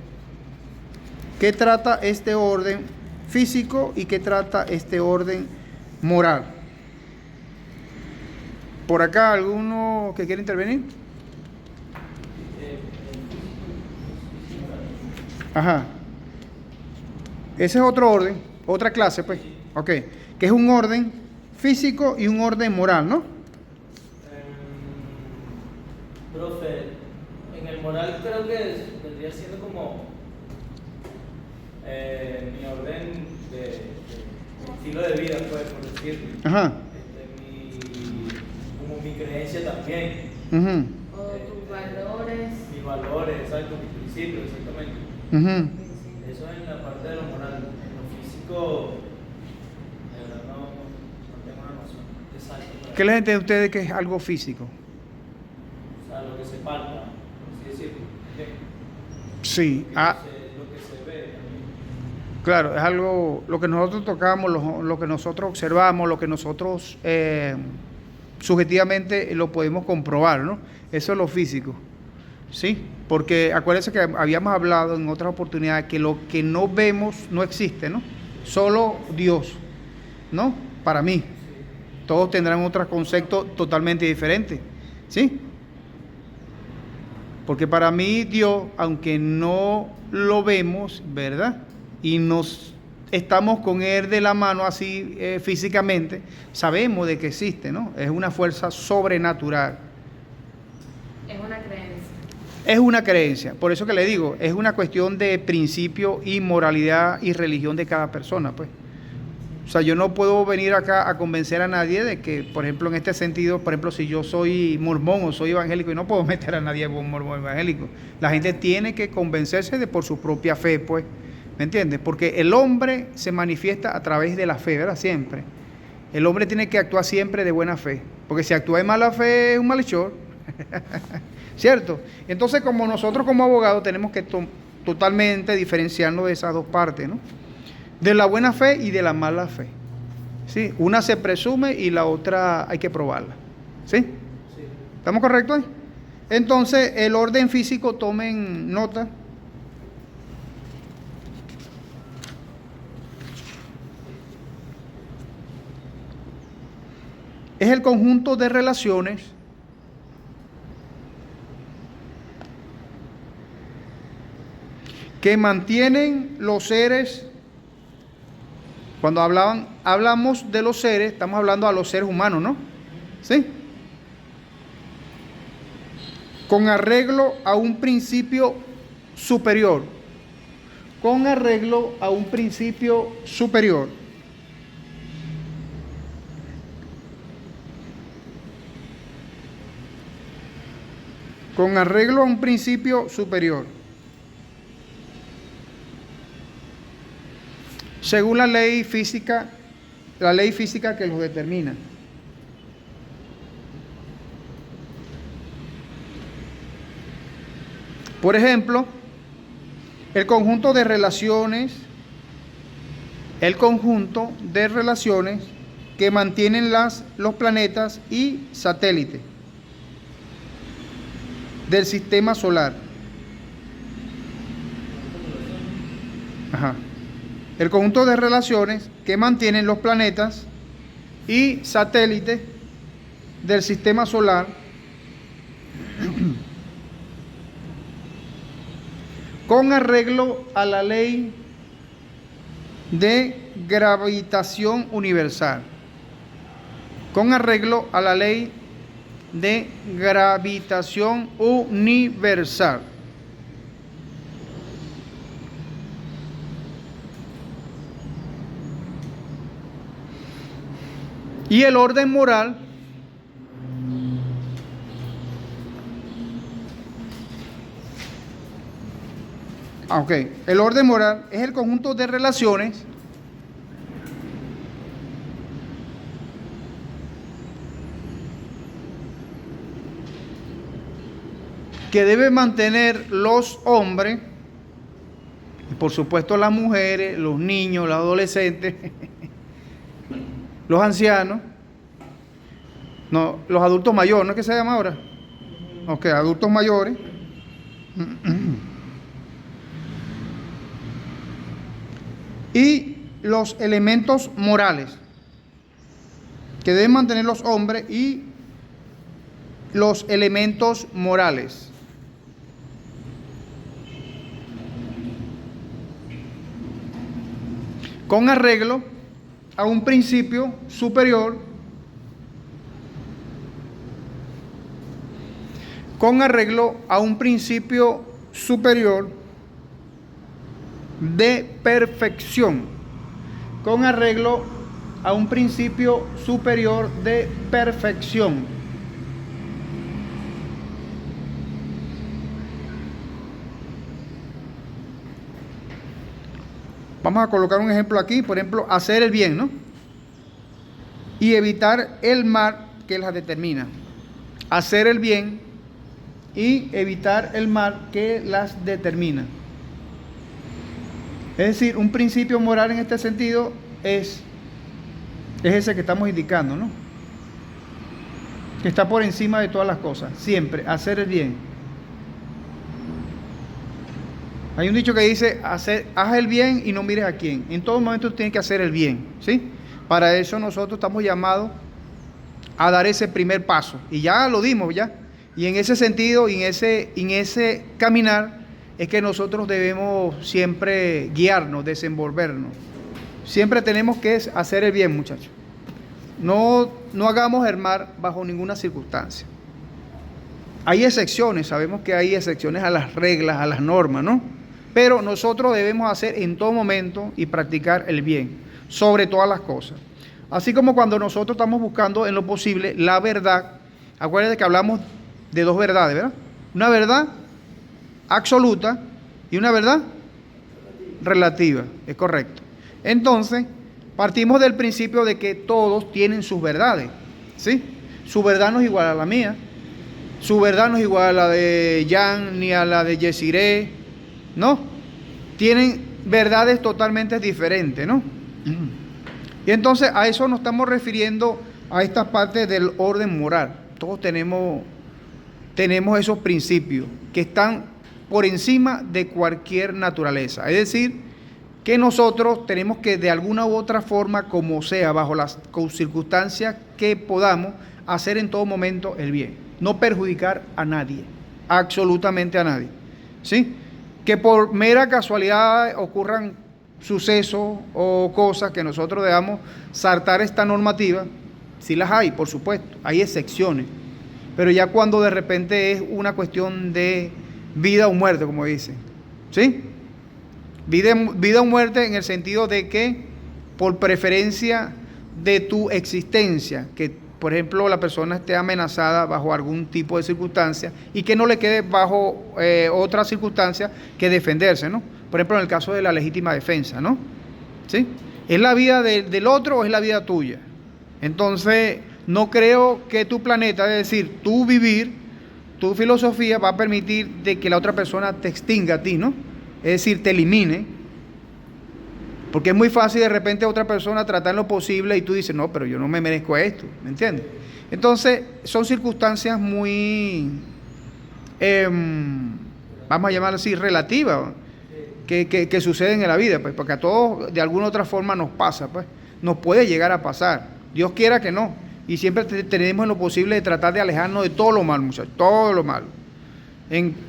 ¿Qué trata este orden físico y qué trata este orden moral? ¿Por acá alguno que quiera intervenir? Ajá. Ese es otro orden, otra clase, pues. Ok. Que es un orden físico y un orden moral, ¿no?
Profe, en el moral creo que vendría siendo como mi orden de estilo de vida, pues, por decirlo.
Ajá.
Como mi creencia también.
Ujú.
O tus valores.
Mis valores, exacto, mis principios, exactamente.
Ujú.
Eso es en la parte de lo moral. En lo físico, de verdad no tengo una noción exacta.
¿Qué les entiende a ustedes que es algo físico?
O sea, lo que se palpa, por así decirlo. ¿Ok?
Sí.
Lo que se ve también.
Claro, es algo, lo que nosotros tocamos, lo que nosotros observamos, lo que nosotros subjetivamente lo podemos comprobar, ¿no? Eso es lo físico, ¿sí? Porque acuérdense que habíamos hablado en otras oportunidades que lo que no vemos no existe, ¿no? Solo Dios, ¿no? Para mí. Todos tendrán otros conceptos totalmente diferentes, ¿sí? Porque para mí Dios, aunque no lo vemos, ¿verdad? Y nos estamos con Él de la mano así físicamente, sabemos de que existe, ¿no? Es una fuerza sobrenatural.
Es una creencia.
Es una creencia, por eso que le digo, es una cuestión de principio y moralidad y religión de cada persona, pues. O sea, yo no puedo venir acá a convencer a nadie de que, por ejemplo, en este sentido, por ejemplo, si yo soy mormón o soy evangélico, y no puedo meter a nadie como mormón evangélico. La gente tiene que convencerse de por su propia fe, pues, ¿me entiendes? Porque el hombre se manifiesta a través de la fe, ¿verdad? Siempre. El hombre tiene que actuar siempre de buena fe, porque si actúa de mala fe es un malhechor, ¿cierto? Entonces, como nosotros como abogados tenemos que totalmente diferenciarnos de esas dos partes, ¿no? De la buena fe y de la mala fe. ¿Sí? Una se presume y la otra hay que probarla. ¿Sí?
Sí.
¿Estamos correctos ahí? Entonces, el orden físico, tomen nota. Es el conjunto de relaciones que mantienen los seres. Cuando hablamos de los seres, estamos hablando a los seres humanos, ¿no? ¿Sí? Con arreglo a un principio superior. Con arreglo a un principio superior. Con arreglo a un principio superior. Según la ley física que los determina. Por ejemplo, el conjunto de relaciones que mantienen los planetas y satélites del sistema solar. Ajá. El conjunto de relaciones que mantienen los planetas y satélites del sistema solar con arreglo a la ley de gravitación universal. Con arreglo a la ley de gravitación universal. Y el orden moral el orden moral es el conjunto de relaciones que deben mantener los hombres, y por supuesto las mujeres, los niños, los adolescentes, los ancianos, No, los adultos mayores, ¿no es que se llama ahora? Ok, adultos mayores. Y los elementos morales que deben mantener los hombres y los elementos morales. Con arreglo a un principio superior, con arreglo a un principio superior de perfección, con arreglo a un principio superior de perfección. Vamos a colocar un ejemplo aquí, por ejemplo, hacer el bien, ¿no? Y evitar el mal que las determina. Hacer el bien y evitar el mal que las determina. Es decir, un principio moral en este sentido es ese que estamos indicando, ¿no? Que está por encima de todas las cosas, siempre, hacer el bien. Hay un dicho que dice, haz el bien y no mires a quién. En todo momento tú tienes que hacer el bien, ¿sí? Para eso nosotros estamos llamados a dar ese primer paso. Y ya lo dimos, ya. Y en ese sentido, y en ese caminar, es que nosotros debemos siempre guiarnos, desenvolvernos. Siempre tenemos que hacer el bien, muchachos. No hagamos el mal bajo ninguna circunstancia. Hay excepciones, sabemos que hay excepciones a las reglas, a las normas, ¿no? Pero nosotros debemos hacer en todo momento y practicar el bien, sobre todas las cosas. Así como cuando nosotros estamos buscando en lo posible la verdad, acuérdense que hablamos de dos verdades, ¿verdad? Una verdad absoluta y una verdad relativa, es correcto. Entonces, partimos del principio de que todos tienen sus verdades, ¿sí? Su verdad no es igual a la mía, su verdad no es igual a la de Jan ni a la de Yesiré, ¿no? Tienen verdades totalmente diferentes, ¿no? Y entonces a eso nos estamos refiriendo a esta parte del orden moral. Todos tenemos esos principios que están por encima de cualquier naturaleza. Es decir, que nosotros tenemos que de alguna u otra forma, como sea, bajo las circunstancias que podamos, hacer en todo momento el bien. No perjudicar a nadie, absolutamente a nadie, ¿sí? Que por mera casualidad ocurran sucesos o cosas que nosotros debamos saltar esta normativa, sí las hay, por supuesto, hay excepciones, pero ya cuando de repente es una cuestión de vida o muerte, como dicen, ¿sí? Vida o muerte en el sentido de que por preferencia de tu existencia, que por ejemplo la persona esté amenazada bajo algún tipo de circunstancia y que no le quede bajo otra circunstancia que defenderse, ¿no? Por ejemplo en el caso de la legítima defensa, ¿no? ¿Sí? ¿Es la vida del otro o es la vida tuya? Entonces no creo que tu planeta, es decir, tu vivir, tu filosofía va a permitir de que la otra persona te extinga a ti, ¿no? Es decir, te elimine. Porque es muy fácil de repente a otra persona tratar lo posible y tú dices, no, pero yo no me merezco esto, ¿me entiendes? Entonces, son circunstancias muy, vamos a llamarlo así, relativas, que suceden en la vida, pues, porque a todos de alguna u otra forma nos pasa, pues, nos puede llegar a pasar, Dios quiera que no, y siempre tenemos en lo posible de tratar de alejarnos de todo lo malo, muchachos, todo lo malo.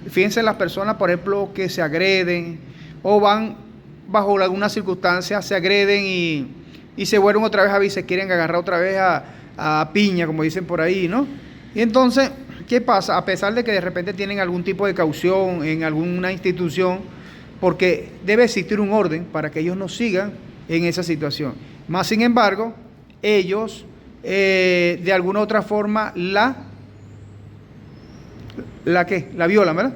Fíjense en las personas, por ejemplo, que se agreden o van bajo alguna circunstancia, se agreden y se vuelven otra vez a ver, se quieren agarrar otra vez a piña, como dicen por ahí, ¿no? Y entonces, ¿qué pasa? A pesar de que de repente tienen algún tipo de caución en alguna institución, porque debe existir un orden para que ellos no sigan en esa situación. Más sin embargo, ellos de alguna u otra forma la violan, ¿verdad?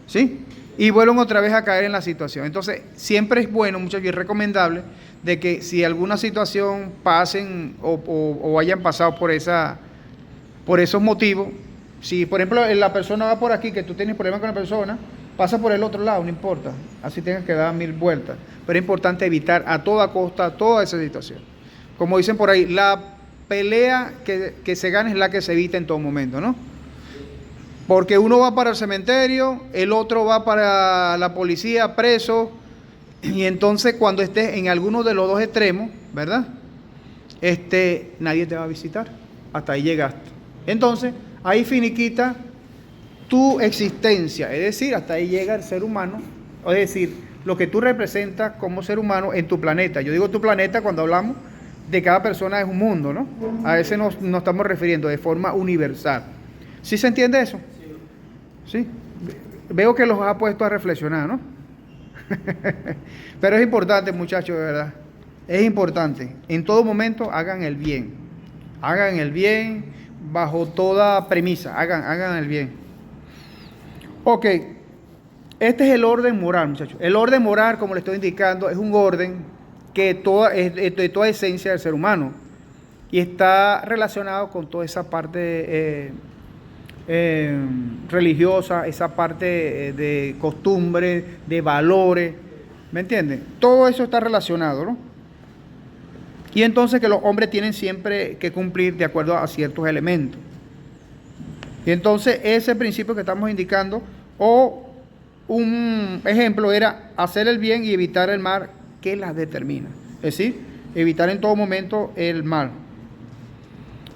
¿Sí? Y vuelven otra vez a caer en la situación. Entonces, siempre es bueno, muchachos, y es recomendable de que si alguna situación pasen o hayan pasado por esos motivos, si por ejemplo la persona va por aquí, que tú tienes problemas con la persona, pasa por el otro lado, no importa, así tengas que dar 1000 vueltas, pero es importante evitar a toda costa toda esa situación. Como dicen por ahí, pelea que se gana es la que se evita en todo momento, ¿no? Porque uno va para el cementerio, el otro va para la policía, preso, y entonces cuando estés en alguno de los dos extremos, ¿verdad? Nadie te va a visitar, hasta ahí llegaste. Entonces, ahí finiquita tu existencia, es decir, hasta ahí llega el ser humano, es decir, lo que tú representas como ser humano en tu planeta. Yo digo tu planeta cuando hablamos de cada persona es un mundo, ¿no? A ese nos estamos refiriendo de forma universal. ¿Sí se entiende eso? Sí. Veo que los ha puesto a reflexionar, ¿no? Pero es importante, muchachos, de verdad. Es importante. En todo momento hagan el bien. Hagan el bien bajo toda premisa. Hagan el bien. Ok. Este es el orden moral, muchachos. El orden moral, como le estoy indicando, es un orden que es de toda esencia del ser humano. Y está relacionado con toda esa parte religiosa, esa parte de costumbres, de valores, ¿me entienden? Todo eso está relacionado, ¿no? Y entonces que los hombres tienen siempre que cumplir de acuerdo a ciertos elementos. Y entonces ese principio que estamos indicando, o un ejemplo era hacer el bien y evitar el mal que las determina. Es decir, evitar en todo momento el mal.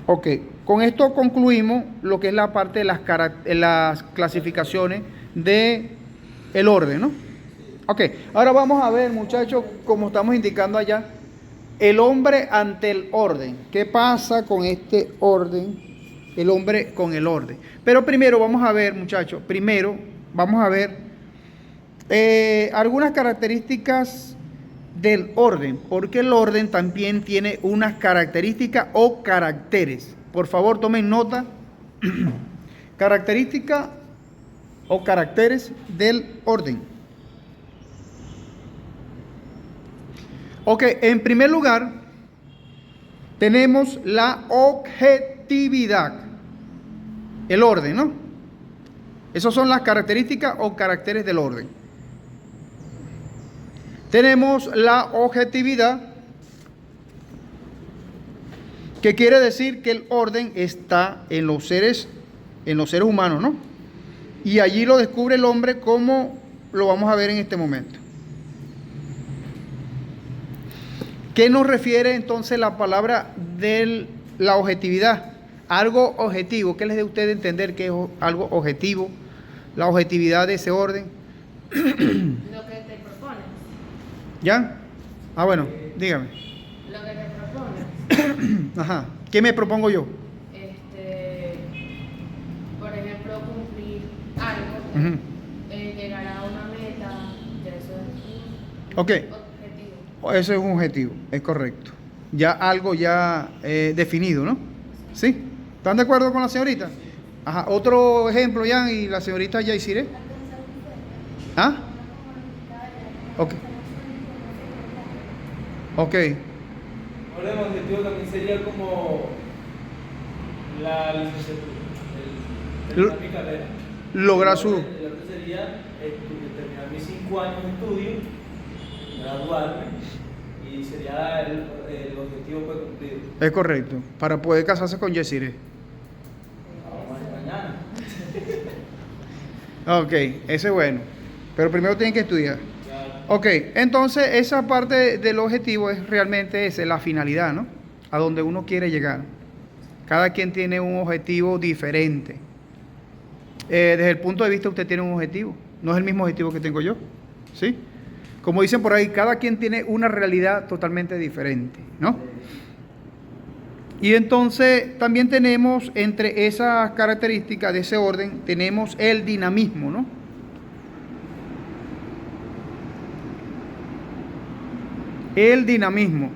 Ok, con esto concluimos lo que es la parte de las clasificaciones de el orden, ¿no? Ok, ahora vamos a ver, muchachos, como estamos indicando allá, el hombre ante el orden. ¿Qué pasa con este orden? El hombre con el orden. Pero primero vamos a ver, muchachos, algunas características del orden, porque el orden también tiene unas características o caracteres. Por favor, tomen nota. Características o caracteres del orden. Ok, en primer lugar, tenemos la objetividad. El orden, ¿no? Esas son las características o caracteres del orden. Tenemos la objetividad, que quiere decir que el orden está en los seres humanos, ¿no? Y allí lo descubre el hombre, como lo vamos a ver en este momento. ¿Qué nos refiere entonces la palabra de la objetividad? Algo objetivo. ¿Qué les dé a ustedes entender que es algo objetivo? La objetividad de ese orden.
Lo que te propones.
¿Ya? Ah, bueno, dígame.
Lo que te propones.
Ajá. ¿Qué me propongo yo?
Por ejemplo, cumplir algo,
Ujú.
Llegar a una meta, ya eso es
Ok.
objetivo.
Eso es un objetivo, es correcto. Ya algo ya definido, ¿no? ¿Sí? ¿Están de acuerdo con la señorita? Ajá. Otro ejemplo, Jan, y la señorita Yaisire. ¿Ah? Ok. Ok.
Ahora el objetivo también sería como la licenciatura, terminar mi carrera.
Lograr su...
El otro sería terminar mis 5 años de estudio, graduarme, y sería el objetivo pues cumplido.
Es correcto. Para poder casarse con Yaisire.
Mañana.
Ok, ese es bueno. Pero primero tienen que estudiar. Ok, entonces esa parte del objetivo es realmente la finalidad, ¿no? A donde uno quiere llegar. Cada quien tiene un objetivo diferente. Desde el punto de vista, usted tiene un objetivo. No es el mismo objetivo que tengo yo. ¿Sí? Como dicen por ahí, cada quien tiene una realidad totalmente diferente, ¿no? Y entonces también tenemos, entre esas características de ese orden, tenemos el dinamismo, ¿no? El dinamismo.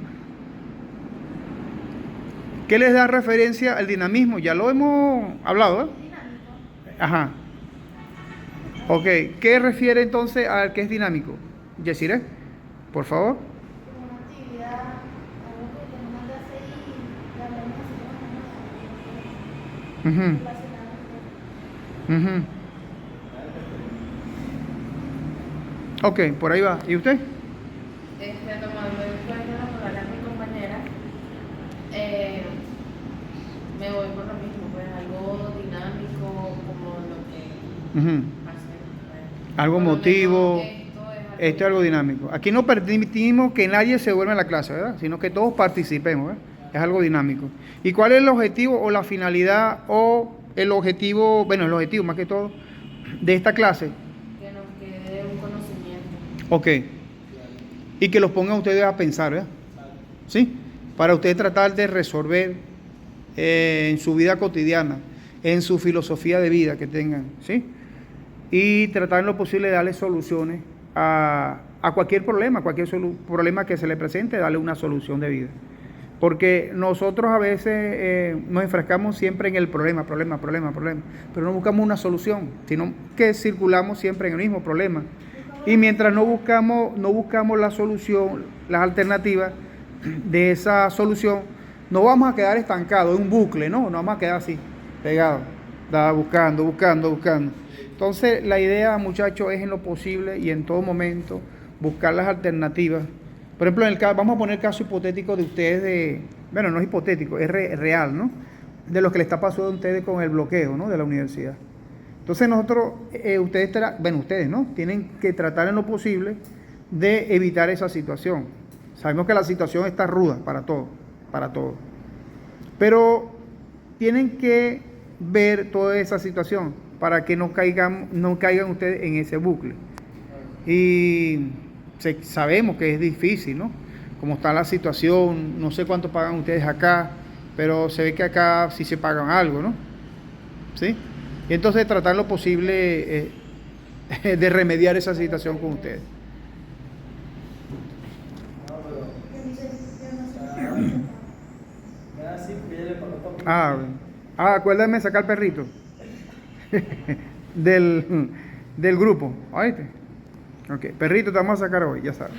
¿Qué les da referencia al dinamismo? Ya lo hemos hablado, ¿eh? Ajá. Ok, ¿qué refiere entonces al que es dinámico? Yesire, por favor.
Como una actividad, algo que te manda a hacer y la
Ujú,
relacionada.
ujú. Ok, por ahí va. ¿Y usted?
Tomando en cuenta lo que habla mi compañera, Me voy por lo mismo, pues algo dinámico como lo que
Ujú.
hacemos. Pues.
Algo
Por lo
emotivo.
menos
Esto es algo dinámico. Aquí no permitimos que nadie se duerma en la clase, ¿verdad? Sino que todos participemos, ¿verdad? Es algo dinámico. ¿Y cuál es el objetivo o la finalidad o el objetivo, bueno, el objetivo más que todo, de esta clase?
que nos quede un conocimiento.
Ok. Y que los pongan ustedes a pensar, ¿verdad? ¿Sí? Para ustedes tratar de resolver en su vida cotidiana, en su filosofía de vida que tengan, ¿sí? Y tratar en lo posible de darle soluciones a cualquier problema, problema que se le presente, darle una solución de vida. Porque nosotros a veces nos enfrascamos siempre en el problema, pero no buscamos una solución, sino que circulamos siempre en el mismo problema. Y mientras no buscamos la solución, las alternativas de esa solución, no vamos a quedar estancados en un bucle, no vamos a quedar así, pegados, buscando. Entonces, la idea, muchachos, es en lo posible y en todo momento buscar las alternativas. Por ejemplo, vamos a poner el caso hipotético de ustedes, bueno, no es hipotético, es real, ¿no? De lo que le está pasando a ustedes con el bloqueo, ¿no? De la universidad. Entonces nosotros, ustedes, ¿no? Tienen que tratar en lo posible de evitar esa situación. Sabemos que la situación está ruda para todos. Pero tienen que ver toda esa situación para que no caigan ustedes en ese bucle. Y sabemos que es difícil, ¿no? Como está la situación, no sé cuánto pagan ustedes acá, pero se ve que acá sí se pagan algo, ¿no? ¿Sí? Y entonces tratar lo posible de remediar esa situación con ustedes. Acuérdame de sacar el perrito del grupo, ¿oíste? Ok, perrito te vamos a sacar hoy, ya sabes.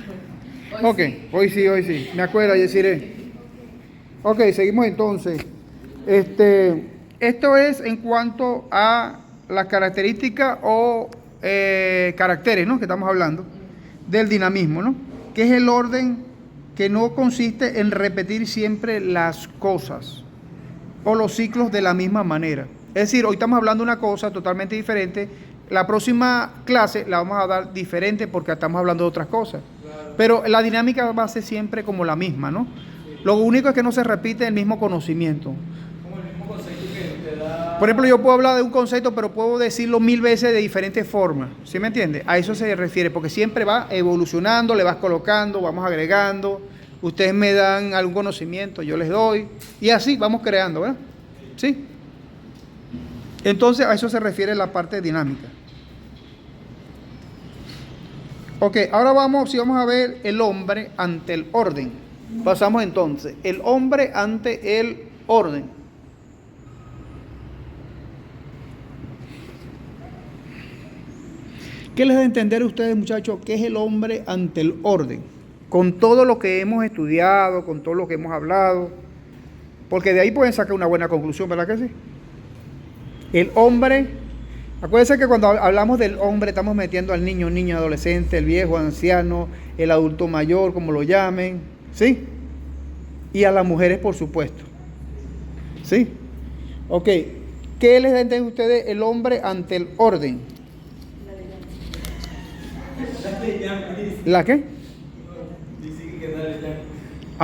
Hoy sí, me acuerdo, Yesiré. Ok, seguimos entonces. Esto es en cuanto a las características o caracteres, ¿no? Que estamos hablando del dinamismo, ¿no? Que es el orden que no consiste en repetir siempre las cosas o los ciclos de la misma manera. Es decir, hoy estamos hablando de una cosa totalmente diferente. La próxima clase la vamos a dar diferente porque estamos hablando de otras cosas. Claro. Pero la dinámica va a ser siempre como la misma, ¿no? Sí. Lo único es que no se repite el mismo conocimiento.
Como el mismo concepto que te da...
Por ejemplo, yo puedo hablar de un concepto, pero puedo decirlo 1000 veces de diferentes formas. ¿Sí me entiende? A eso se refiere, porque siempre va evolucionando, le vas colocando, vamos agregando. Ustedes me dan algún conocimiento, yo les doy. Y así vamos creando, ¿verdad? ¿Sí? Entonces, a eso se refiere la parte dinámica. Ok, ahora vamos a ver el hombre ante el orden. Pasamos entonces, el hombre ante el orden. ¿Qué les da a entender a ustedes, muchachos, qué es el hombre ante el orden? Con todo lo que hemos estudiado, con todo lo que hemos hablado, porque de ahí pueden sacar una buena conclusión, ¿verdad que sí? El hombre, acuérdense que cuando hablamos del hombre estamos metiendo al niño, niña, adolescente, el viejo, anciano, el adulto mayor, como lo llamen, ¿sí? Y a las mujeres, por supuesto, ¿sí? Ok, ¿qué les da a entender a ustedes el hombre ante el orden? ¿La qué?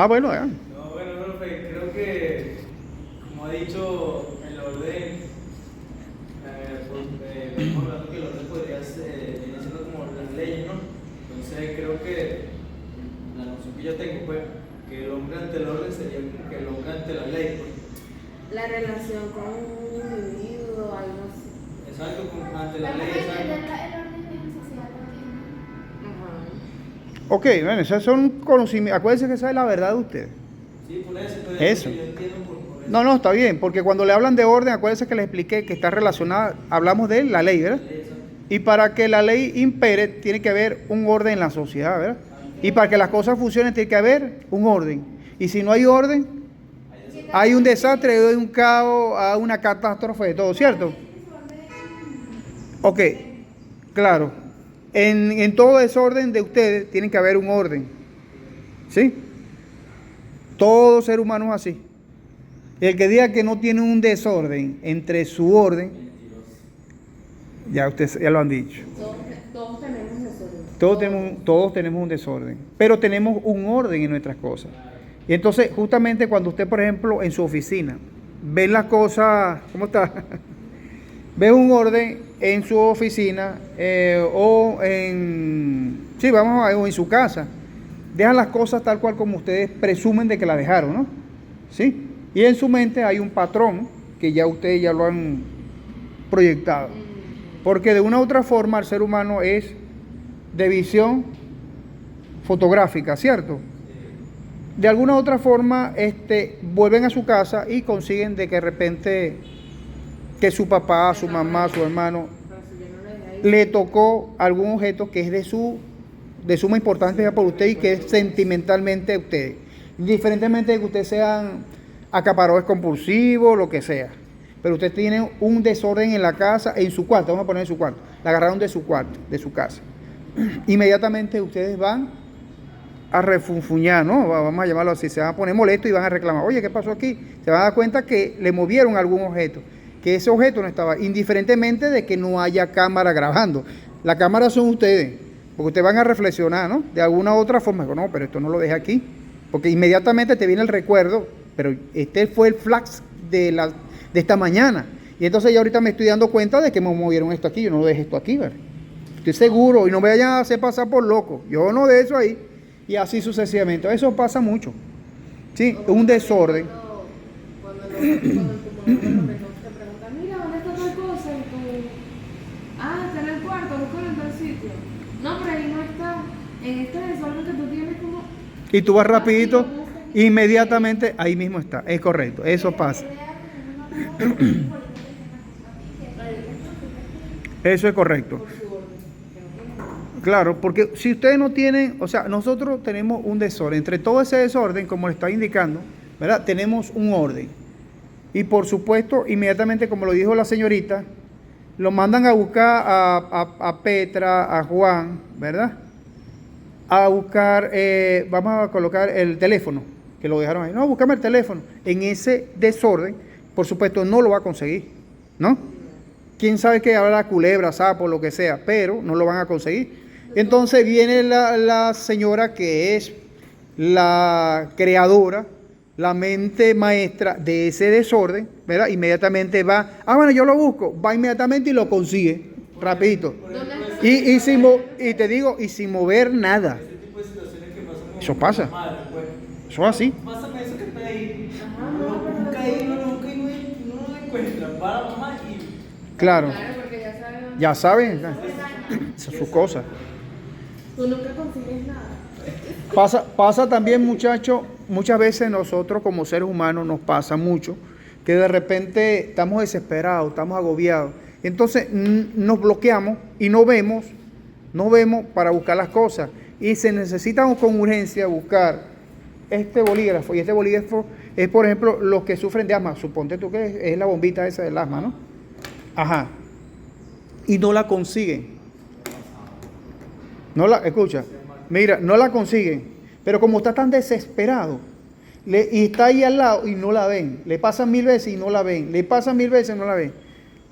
Bueno, ya.
No, bueno, profe, creo que, como ha dicho, el orden, estamos hablando que el orden podría ser, viene siendo como las leyes, ¿no? Entonces creo que la noción que yo tengo, pues, que el hombre ante el orden sería como que el hombre ante la ley, pues.
La relación con un individuo, algo así.
Exacto, ante la ley, exacto.
Ok, bueno, esos son conocimientos. Acuérdense que esa es la verdad de ustedes.
Sí, por eso.
Eso.
Yo entiendo por eso.
No, está bien, porque cuando le hablan de orden, acuérdense que les expliqué que está relacionada, hablamos de la ley, ¿verdad? Y para que la ley impere, tiene que haber un orden en la sociedad, ¿verdad? Y para que las cosas funcionen, tiene que haber un orden. Y si no hay orden, hay un desastre, hay un caos, hay una catástrofe de todo, ¿cierto? Ok, claro. En todo desorden de ustedes tiene que haber un orden, ¿sí? Todo ser humano es así. El que diga que no tiene un desorden entre su orden, ya ustedes ya lo han dicho.
Todos tenemos desorden.
Todos tenemos un desorden, pero tenemos un orden en nuestras cosas. Y entonces, justamente cuando usted, por ejemplo, en su oficina, ve las cosas, ¿cómo está? Ve un orden en su oficina o en, sí, vamos a ver, o en su casa. Dejan las cosas tal cual como ustedes presumen de que las dejaron, ¿no? ¿Sí? Y en su mente hay un patrón que ya ustedes ya lo han proyectado. Porque de una u otra forma el ser humano es de visión fotográfica, ¿cierto? De alguna u otra forma vuelven a su casa y consiguen de que de repente que su papá, su mamá, su hermano
Pero si yo no lo dejé ahí.
le tocó algún objeto que es de suma importancia para usted y que es sentimentalmente de usted. Indiferentemente de que usted sean acaparadores compulsivos, lo que sea. Pero usted tiene un desorden en la casa, en su cuarto, vamos a poner en su cuarto. La agarraron de su cuarto, de su casa. Inmediatamente ustedes van a refunfuñar, ¿no? Vamos a llamarlo así, se van a poner molestos y van a reclamar, oye, ¿qué pasó aquí? Se van a dar cuenta que le movieron algún objeto, que ese objeto no estaba, indiferentemente de que no haya cámara grabando. La cámara son ustedes, porque ustedes van a reflexionar, ¿no? De alguna u otra forma, no, pero esto no lo deja aquí, porque inmediatamente te viene el recuerdo, pero este fue el flash de esta mañana, y entonces ya ahorita me estoy dando cuenta de que me movieron esto aquí, yo no dejé esto aquí, ¿verdad? Estoy seguro, y no me vayan a hacer pasar por loco, yo no de eso ahí, y así sucesivamente. Eso pasa mucho, ¿sí? Un desorden.
Cuando tu mamá te pregunta, mira, ¿dónde está tal cosa? Y tú, está en el cuarto, búscalo en tal sitio. No, pero ahí no está. En este desorden que tú tienes como...
Y tú vas rapidito, inmediatamente ahí mismo está, es correcto, eso pasa. Eso es correcto.
Por su orden.
Claro, porque si ustedes no tienen, o sea, nosotros tenemos un desorden, entre todo ese desorden, como le está indicando, ¿verdad? Tenemos un orden. Y por supuesto, inmediatamente, como lo dijo la señorita, lo mandan a buscar a Petra, a Juan, ¿verdad? A buscar, vamos a colocar el teléfono, que lo dejaron ahí. No, búscame el teléfono. En ese desorden, por supuesto, no lo va a conseguir, ¿no? Quién sabe que habrá culebra, sapo, lo que sea, pero no lo van a conseguir. Entonces viene la señora que es la creadora, la mente maestra de ese desorden, ¿verdad? Inmediatamente va, bueno, yo lo busco, va inmediatamente y lo consigue, rapidito. Y te digo, y sin mover nada.
Ese tipo de situaciones que pasan con
Eso pasa.
la madre, pues.
Eso es así.
Pásame eso que está ahí. Lo busca ahí, no lo busca y no lo encuentra. Va a la mamá y...
Claro,
Claro, porque ya sabes.
ya saben, esa es su cosa.
Tú nunca consigues nada.
Pasa también, muchachos, muchas veces nosotros como seres humanos nos pasa mucho que de repente estamos desesperados, estamos agobiados. Entonces nos bloqueamos y no vemos para buscar las cosas. Y se necesita con urgencia buscar este bolígrafo. Y este bolígrafo es, por ejemplo, los que sufren de asma. Suponte tú que es la bombita esa del asma, ¿no? Ajá. Y no la consiguen. Escucha, mira, no la consiguen, pero como está tan desesperado, y está ahí al lado y no la ven, le pasan 1000 veces y no la ven, le pasan 1000 veces y no la ven.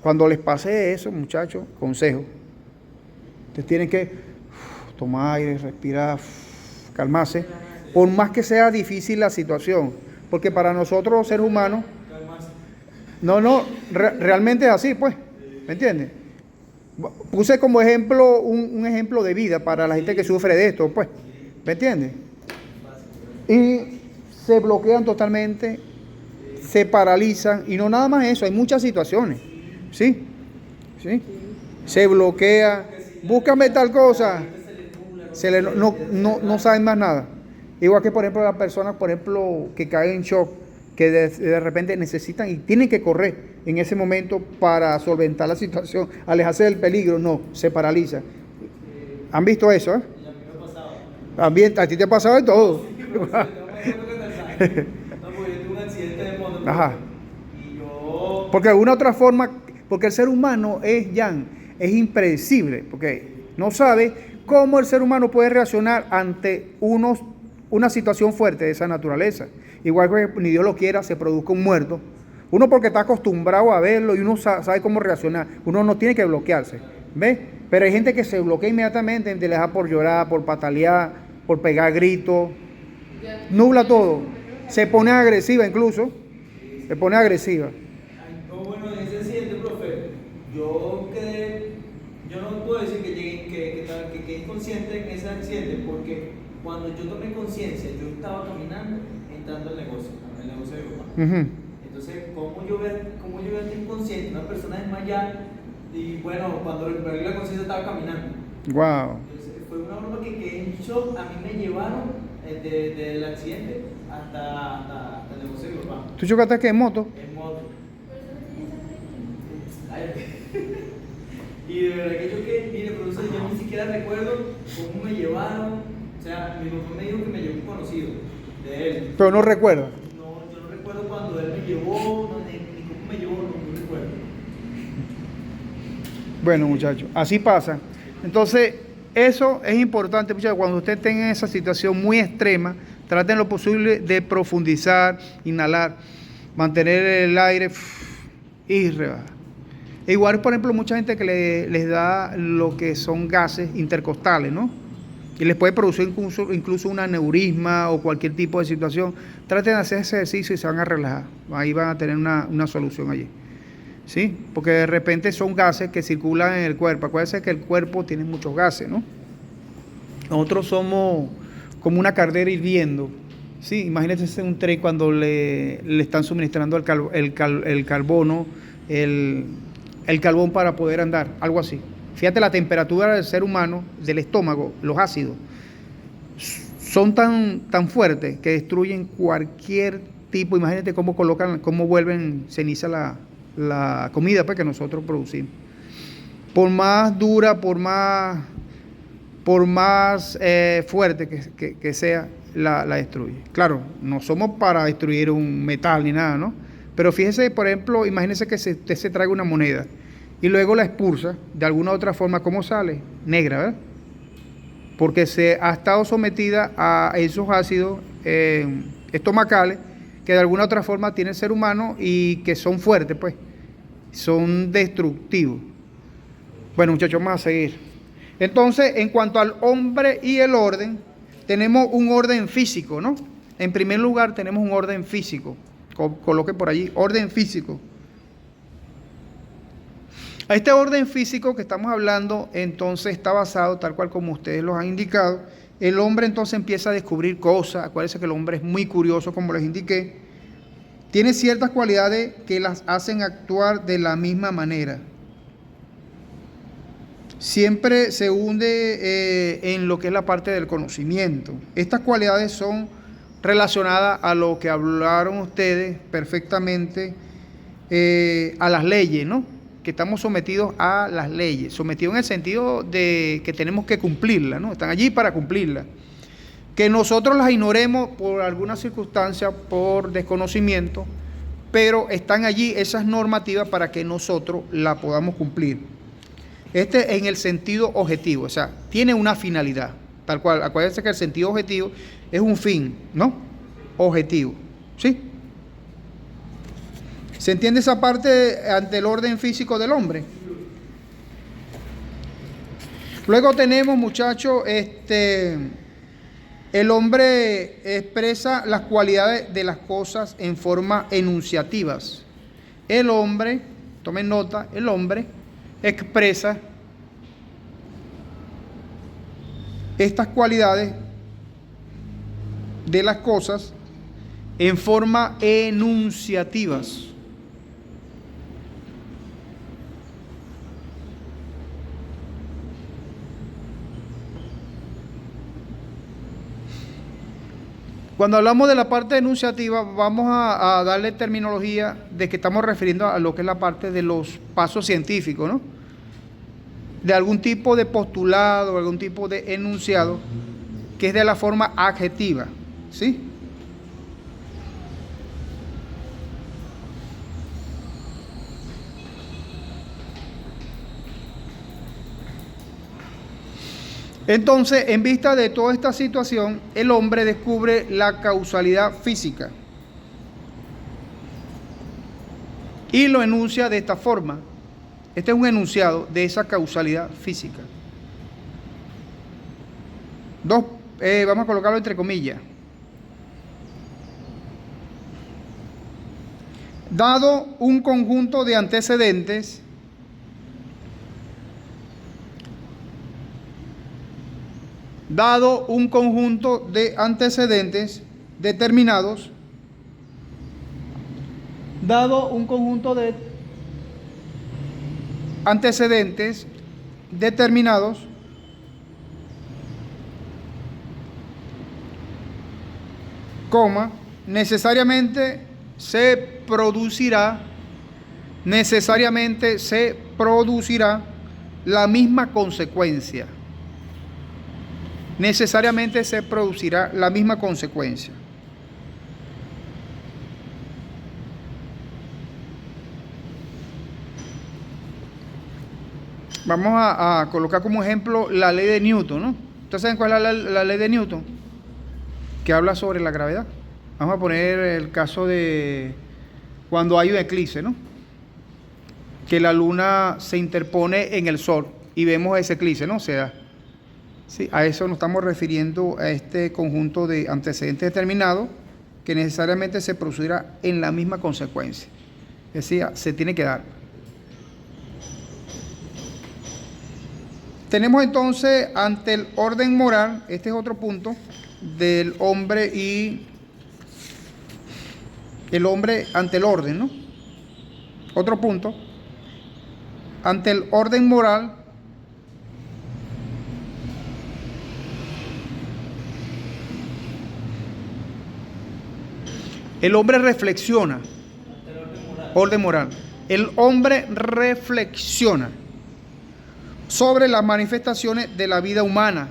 Cuando les pase eso, muchachos, consejo, ustedes tienen que tomar aire, respirar, calmarse, por más que sea difícil la situación, porque para nosotros los seres humanos, realmente es así, pues, ¿me entiendes? Puse como ejemplo un ejemplo de vida para la gente que sufre de esto, pues, ¿me entiendes? Y se bloquean totalmente, se paralizan, y no nada más eso, hay muchas situaciones, ¿sí? Se bloquea, búscame tal cosa, no saben más nada. Igual que, por ejemplo, las personas, por ejemplo, que caen en shock, que de repente necesitan y tienen que correr en ese momento para solventar la situación, alejarse del peligro, no, se paraliza. ¿Han visto eso?
Y a mí me ha pasado.
También, a ti te ha pasado de todo.
No, porque yo tuve un accidente de moto.
Ajá.
Y yo...
Porque de alguna otra forma, porque el ser humano es impredecible, porque no sabe cómo el ser humano puede reaccionar ante una situación fuerte de esa naturaleza. Igual que ni Dios lo quiera, se produzca un muerto. Uno porque está acostumbrado a verlo y uno sabe cómo reaccionar. Uno no tiene que bloquearse, ¿ves? Pero hay gente que se bloquea inmediatamente, le da por llorar, por patalear, por pegar gritos, nubla todo. Se pone agresiva incluso, se pone agresiva.
Bueno, en ese accidente, profe, yo no puedo decir que quedé inconsciente en ese accidente, porque cuando yo tomé conciencia, yo estaba caminando, entrando al negocio de mi papá. Entonces, ¿cómo yo voy a estar inconsciente, una persona desmayada, y bueno, cuando recuperé la conciencia estaba caminando?
Wow.
Entonces, fue una broma que quedé en shock. A mí me llevaron del accidente hasta el negocio de mi papá.
¿Tú chocaste qué, en moto?
En moto. Y de verdad que yo que, mire, profesor, yo ni siquiera recuerdo cómo me llevaron. O sea, mi papá me dijo que me llevó un conocido de él.
Pero no recuerdo.
No, yo no recuerdo cuando él me llevó, ni cómo me llevó, no recuerdo.
Bueno, muchachos, así pasa. Entonces, eso es importante, muchachos. Cuando usted tenga esa situación muy extrema, traten lo posible de profundizar, inhalar, mantener el aire y rebajar. Igual, por ejemplo, mucha gente que les da lo que son gases intercostales, ¿no? Y les puede producir incluso un aneurisma o cualquier tipo de situación. Traten de hacer ese ejercicio y se van a relajar. Ahí van a tener una solución allí. ¿Sí? Porque de repente son gases que circulan en el cuerpo. Acuérdense que el cuerpo tiene muchos gases, ¿no? Nosotros somos como una caldera hirviendo. ¿Sí? Imagínense un tren cuando le están suministrando el carbono, el carbón para poder andar, algo así. Fíjate, la temperatura del ser humano, del estómago, los ácidos, son tan fuertes que destruyen cualquier tipo. Imagínate cómo vuelven ceniza la comida pues, que nosotros producimos. Por más dura, por más fuerte que sea, la destruye. Claro, no somos para destruir un metal ni nada, ¿no? Pero fíjese, por ejemplo, imagínese que usted se traga una moneda y luego la expulsa de alguna otra forma. ¿Cómo sale? Negra, ¿verdad? Porque se ha estado sometida a esos ácidos estomacales que de alguna otra forma tiene el ser humano y que son fuertes, pues, son destructivos. Bueno, muchachos, vamos a seguir. Entonces, en cuanto al hombre y el orden, tenemos un orden físico, ¿no? En primer lugar, tenemos un orden físico. Coloque por allí, orden físico. A este orden físico que estamos hablando, entonces está basado, tal cual como ustedes los han indicado. El hombre entonces empieza a descubrir cosas. Acuérdense que el hombre es muy curioso, como les indiqué. Tiene ciertas cualidades que las hacen actuar de la misma manera. Siempre se hunde en lo que es la parte del conocimiento. Estas cualidades son relacionadas a lo que hablaron ustedes perfectamente, a las leyes, ¿no? Que estamos sometidos a las leyes, sometidos en el sentido de que tenemos que cumplirlas, ¿no? Están allí para cumplirlas. Que nosotros las ignoremos por alguna circunstancia, por desconocimiento, pero están allí esas normativas para que nosotros las podamos cumplir. Este en el sentido objetivo, o sea, tiene una finalidad, tal cual. Acuérdense que el sentido objetivo es un fin, ¿no? Objetivo, ¿sí? ¿Se entiende esa parte ante el orden físico del hombre? Luego tenemos, muchachos, el hombre expresa las cualidades de las cosas en forma enunciativas. El hombre, tomen nota, el hombre expresa estas cualidades de las cosas en forma enunciativas. Cuando hablamos de la parte enunciativa, vamos a darle terminología de que estamos refiriendo a lo que es la parte de los pasos científicos, ¿no? De algún tipo de postulado, algún tipo de enunciado, que es de la forma adjetiva, ¿sí? Entonces, en vista de toda esta situación, el hombre descubre la causalidad física y lo enuncia de esta forma. Este es un enunciado de esa causalidad física. Vamos a colocarlo entre comillas. Dado un conjunto de antecedentes, determinados, necesariamente se producirá la misma consecuencia. Necesariamente se producirá la misma consecuencia. Vamos a colocar como ejemplo la ley de Newton, ¿no? ¿Ustedes saben cuál es la ley de Newton? Que habla sobre la gravedad. Vamos a poner el caso de cuando hay un eclipse, ¿no? Que la luna se interpone en el sol y vemos ese eclipse, ¿no? O sea, sí, a eso nos estamos refiriendo, a este conjunto de antecedentes determinados que necesariamente se producirá en la misma consecuencia. Es decir, se tiene que dar. Tenemos entonces ante el orden moral, este es otro punto del hombre y el hombre ante el orden, ¿no? Otro punto, ante el orden moral, el hombre reflexiona. Orden moral. El hombre reflexiona sobre las manifestaciones de la vida humana.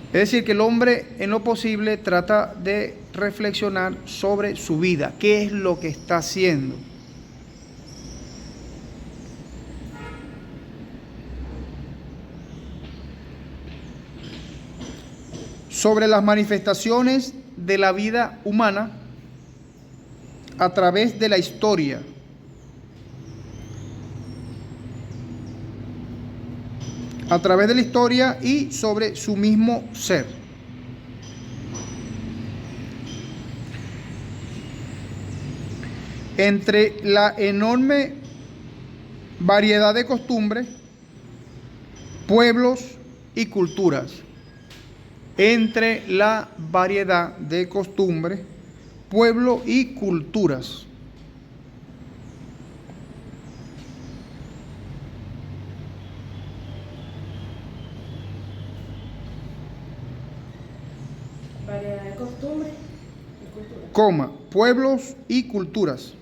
Es decir, que el hombre en lo posible trata de reflexionar sobre su vida, qué es lo que está haciendo. Sobre las manifestaciones de la vida humana a través de la historia. A través de la historia y sobre su mismo ser. Entre la enorme variedad de costumbres, pueblos y culturas. Entre la variedad de costumbres, pueblos y culturas.
Variedad de costumbres y culturas.
Coma, pueblos y culturas.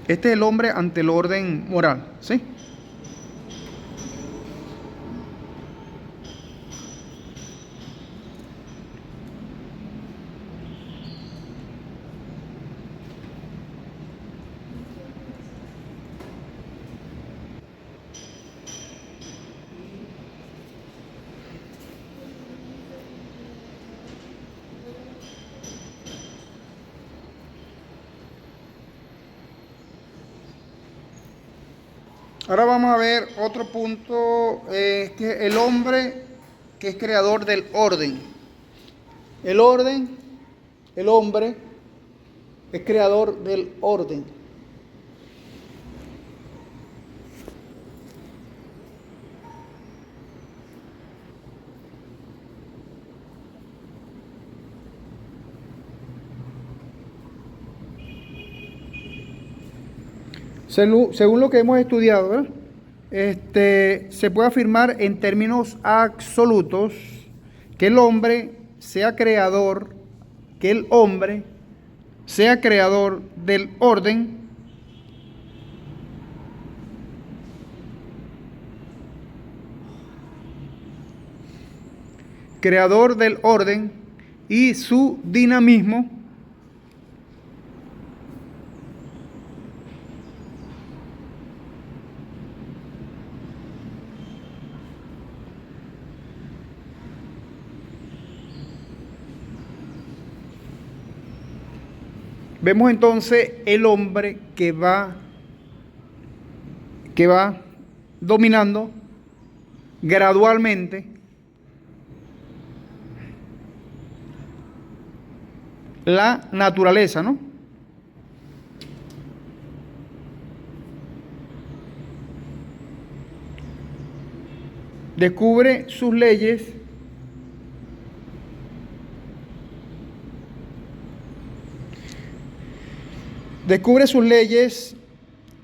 Este es el hombre ante el orden moral, ¿sí? Ahora vamos a ver otro punto, que el hombre que es creador del orden. El hombre es creador del orden. Según lo que hemos estudiado, ¿verdad? Se puede afirmar en términos absolutos que el hombre sea creador, del orden, y su dinamismo Vemos entonces el hombre que va dominando gradualmente la naturaleza, ¿no? Descubre sus leyes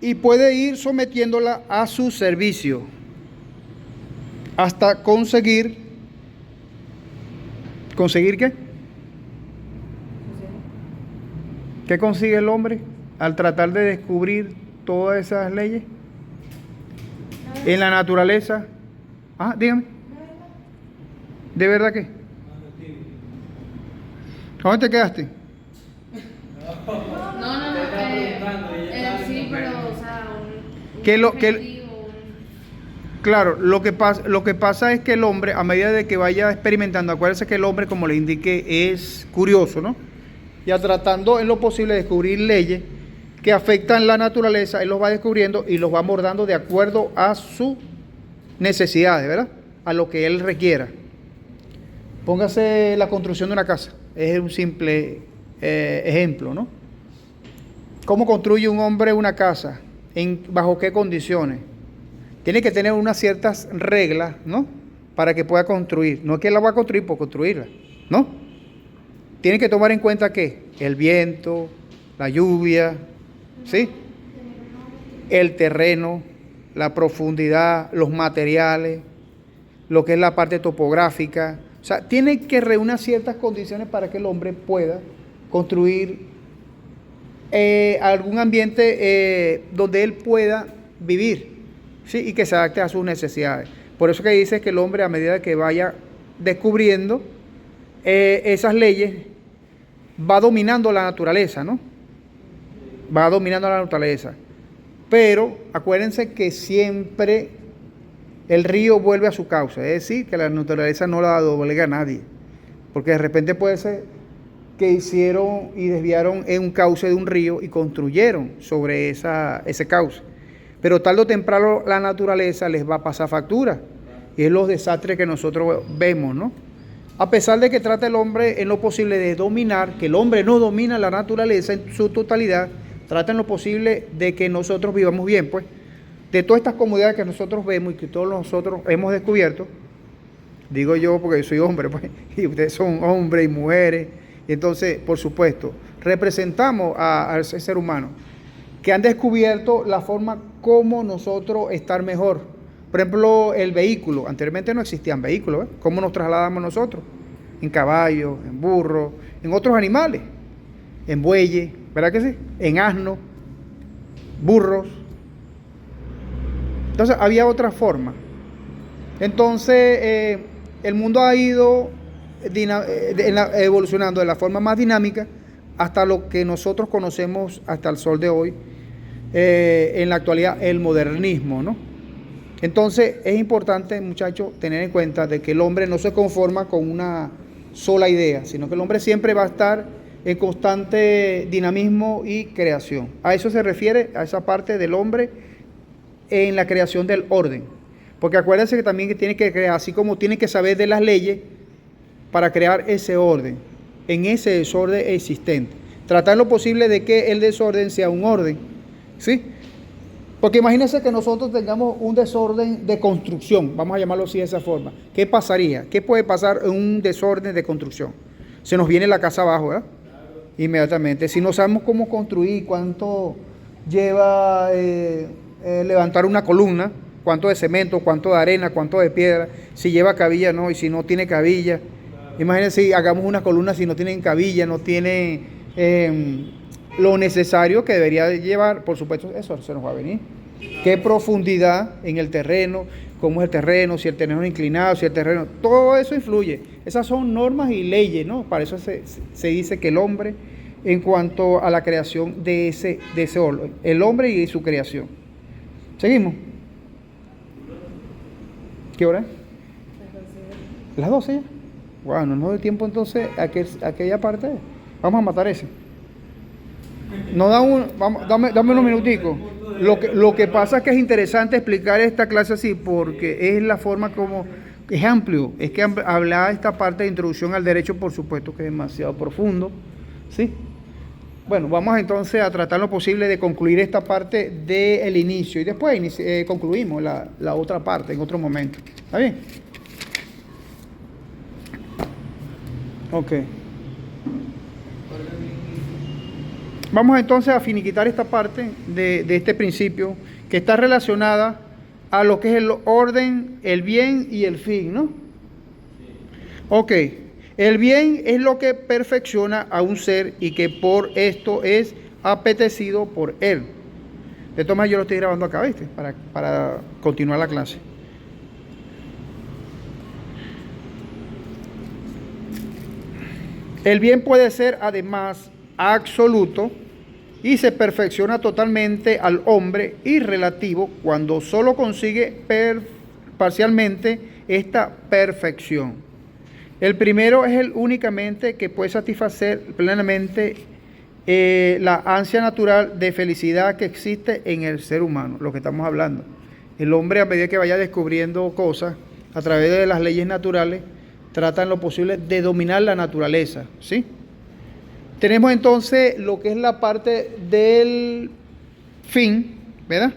y puede ir sometiéndola a su servicio hasta conseguir ¿qué? ¿Qué consigue el hombre al tratar de descubrir todas esas leyes en la naturaleza? Ah, dígame. ¿De verdad qué? ¿Dónde te quedaste?
No,
Te estaba preguntando y ella estaba
sí, pero,
diciendo,
o sea,
Que lo- que-
objetivo,
Claro, lo que pasa es que el hombre, a medida de que vaya experimentando, acuérdense que el hombre, como le indiqué, es curioso, ¿no? Y tratando en lo posible de descubrir leyes que afectan la naturaleza, él los va descubriendo y los va abordando de acuerdo a sus necesidades, ¿verdad? A lo que él requiera. Póngase la construcción de una casa, es un simple ejemplo, ¿no? ¿Cómo construye un hombre una casa? ¿Bajo qué condiciones? Tiene que tener unas ciertas reglas, ¿no? Para que pueda construir. No es que la va a construir por construirla, ¿no? Tiene que tomar en cuenta que el viento, la lluvia, ¿sí? El terreno, la profundidad, los materiales, lo que es la parte topográfica. O sea, tiene que reunir ciertas condiciones para que el hombre pueda construir algún ambiente donde él pueda vivir, ¿sí? Y que se adapte a sus necesidades. Por eso que dice que el hombre, a medida que vaya descubriendo esas leyes, va dominando la naturaleza, ¿no? Va dominando la naturaleza. Pero acuérdense que siempre el río vuelve a su causa, es decir, que la naturaleza no la doblega a nadie, porque de repente puede ser que hicieron y desviaron en un cauce de un río y construyeron sobre ese cauce. Pero tarde o temprano la naturaleza les va a pasar factura. Y es los desastres que nosotros vemos, ¿no? A pesar de que trata el hombre en lo posible de dominar, que el hombre no domina la naturaleza en su totalidad, trata en lo posible de que nosotros vivamos bien, pues. De todas estas comodidades que nosotros vemos y que todos nosotros hemos descubierto, digo yo porque soy hombre, pues, y ustedes son hombres y mujeres, y entonces, por supuesto, representamos a ese ser humano que han descubierto la forma como nosotros estar mejor. Por ejemplo, el vehículo. Anteriormente no existían vehículos, ¿eh? ¿Cómo nos trasladamos nosotros? En caballos, en burros, en otros animales, en bueyes, ¿verdad que sí? En asnos, burros. Entonces, había otra forma. Entonces, el mundo ha ido evolucionando de la forma más dinámica hasta lo que nosotros conocemos hasta el sol de hoy, en la actualidad, el modernismo, ¿no? Entonces es importante, muchachos, tener en cuenta de que el hombre no se conforma con una sola idea, sino que el hombre siempre va a estar en constante dinamismo y creación. A eso se refiere, a esa parte del hombre en la creación del orden. Porque acuérdense que también tiene que crear, así como tiene que saber de las leyes para crear ese orden, en ese desorden existente. Tratar lo posible de que el desorden sea un orden, ¿sí? Porque imagínense que nosotros tengamos un desorden de construcción, vamos a llamarlo así de esa forma. ¿Qué pasaría? ¿Qué puede pasar en un desorden de construcción? Se nos viene la casa abajo, ¿verdad? Inmediatamente. Si no sabemos cómo construir, cuánto lleva levantar una columna, cuánto de cemento, cuánto de arena, cuánto de piedra, si lleva cabilla, no, y si no tiene cabilla. Imagínense si hagamos una columna si no tienen cabilla, no tiene lo necesario que debería llevar, por supuesto, eso se nos va a venir. ¿Qué profundidad en el terreno? ¿Cómo es el terreno? Si el terreno es inclinado, si el terreno... Todo eso influye. Esas son normas y leyes, ¿no? Para eso se dice que el hombre, en cuanto a la creación de ese orden, el hombre y su creación. ¿Seguimos? ¿Qué hora es? Las 12 ya. Bueno, no nos da tiempo entonces a aquella parte. Vamos a matar ese. No da dame unos minuticos. Lo que pasa es que es interesante explicar esta clase así porque es la forma como es amplio. Es que hablar esta parte de introducción al derecho, por supuesto que es demasiado profundo, ¿sí? Bueno, vamos entonces a tratar lo posible de concluir esta parte del inicio y después concluimos la otra parte en otro momento. ¿Está bien? Ok. Vamos entonces a finiquitar esta parte de este principio que está relacionada a lo que es el orden, el bien y el fin, ¿no? Ok. El bien es lo que perfecciona a un ser y que por esto es apetecido por él. De todas maneras, yo lo estoy grabando acá, ¿viste? Para continuar la clase. El bien puede ser además absoluto y se perfecciona totalmente al hombre y relativo cuando solo consigue parcialmente esta perfección. El primero es el únicamente que puede satisfacer plenamente la ansia natural de felicidad que existe en el ser humano, lo que estamos hablando. El hombre, a medida que vaya descubriendo cosas a través de las leyes naturales, trata en lo posible de dominar la naturaleza, ¿sí? Tenemos entonces lo que es la parte del fin, ¿verdad?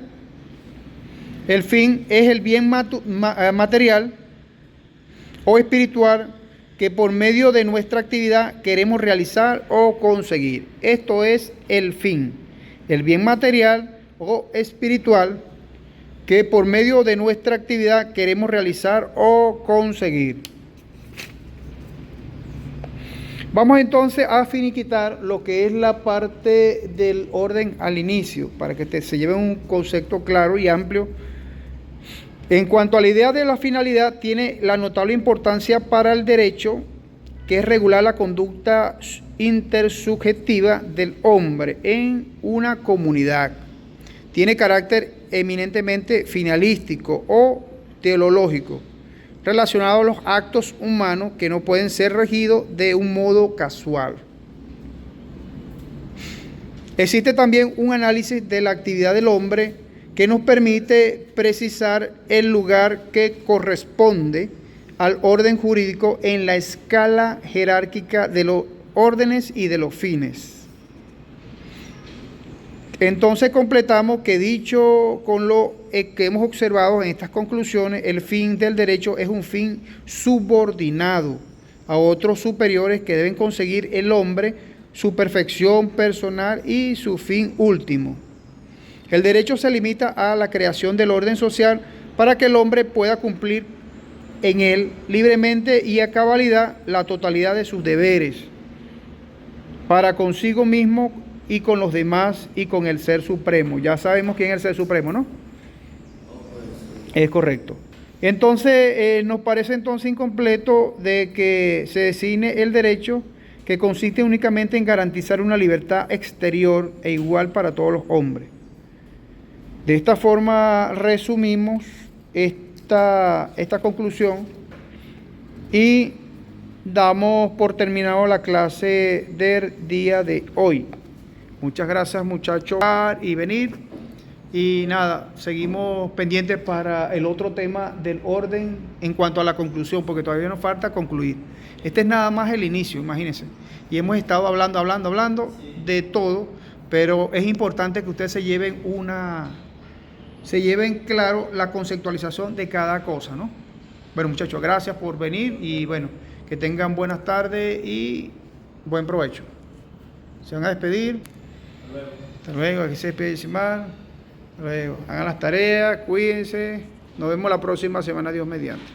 El fin es el bien material o espiritual que por medio de nuestra actividad queremos realizar o conseguir. Esto es el fin, el bien material o espiritual que por medio de nuestra actividad queremos realizar o conseguir. Vamos entonces a finiquitar lo que es la parte del orden al inicio, para que se lleve un concepto claro y amplio. En cuanto a la idea de la finalidad, tiene la notable importancia para el derecho, que es regular la conducta intersubjetiva del hombre en una comunidad. Tiene carácter eminentemente finalístico o teleológico, relacionado a los actos humanos que no pueden ser regidos de un modo casual. Existe también un análisis de la actividad del hombre que nos permite precisar el lugar que corresponde al orden jurídico en la escala jerárquica de los órdenes y de los fines. Entonces completamos que dicho con lo que hemos observado en estas conclusiones, el fin del derecho es un fin subordinado a otros superiores que deben conseguir el hombre, su perfección personal y su fin último. El derecho se limita a la creación del orden social para que el hombre pueda cumplir en él libremente y a cabalidad la totalidad de sus deberes para consigo mismo y con los demás y con el Ser Supremo. Ya sabemos quién es el Ser Supremo, ¿no? Es correcto. Entonces, nos parece entonces incompleto de que se designe el derecho que consiste únicamente en garantizar una libertad exterior e igual para todos los hombres. De esta forma resumimos esta conclusión y damos por terminado la clase del día de hoy. Muchas gracias, muchachos, por y venir. Y nada, seguimos pendientes para el otro tema del orden en cuanto a la conclusión, porque todavía nos falta concluir. Este es nada más el inicio, imagínense. Y hemos estado hablando de todo, pero es importante que ustedes se lleven claro la conceptualización de cada cosa, ¿no? Bueno, muchachos, gracias por venir y bueno, que tengan buenas tardes y buen provecho. Se van a despedir. Hasta luego, aquí se despide Simar. Hasta luego. Hagan las tareas, cuídense. Nos vemos la próxima semana, Dios mediante.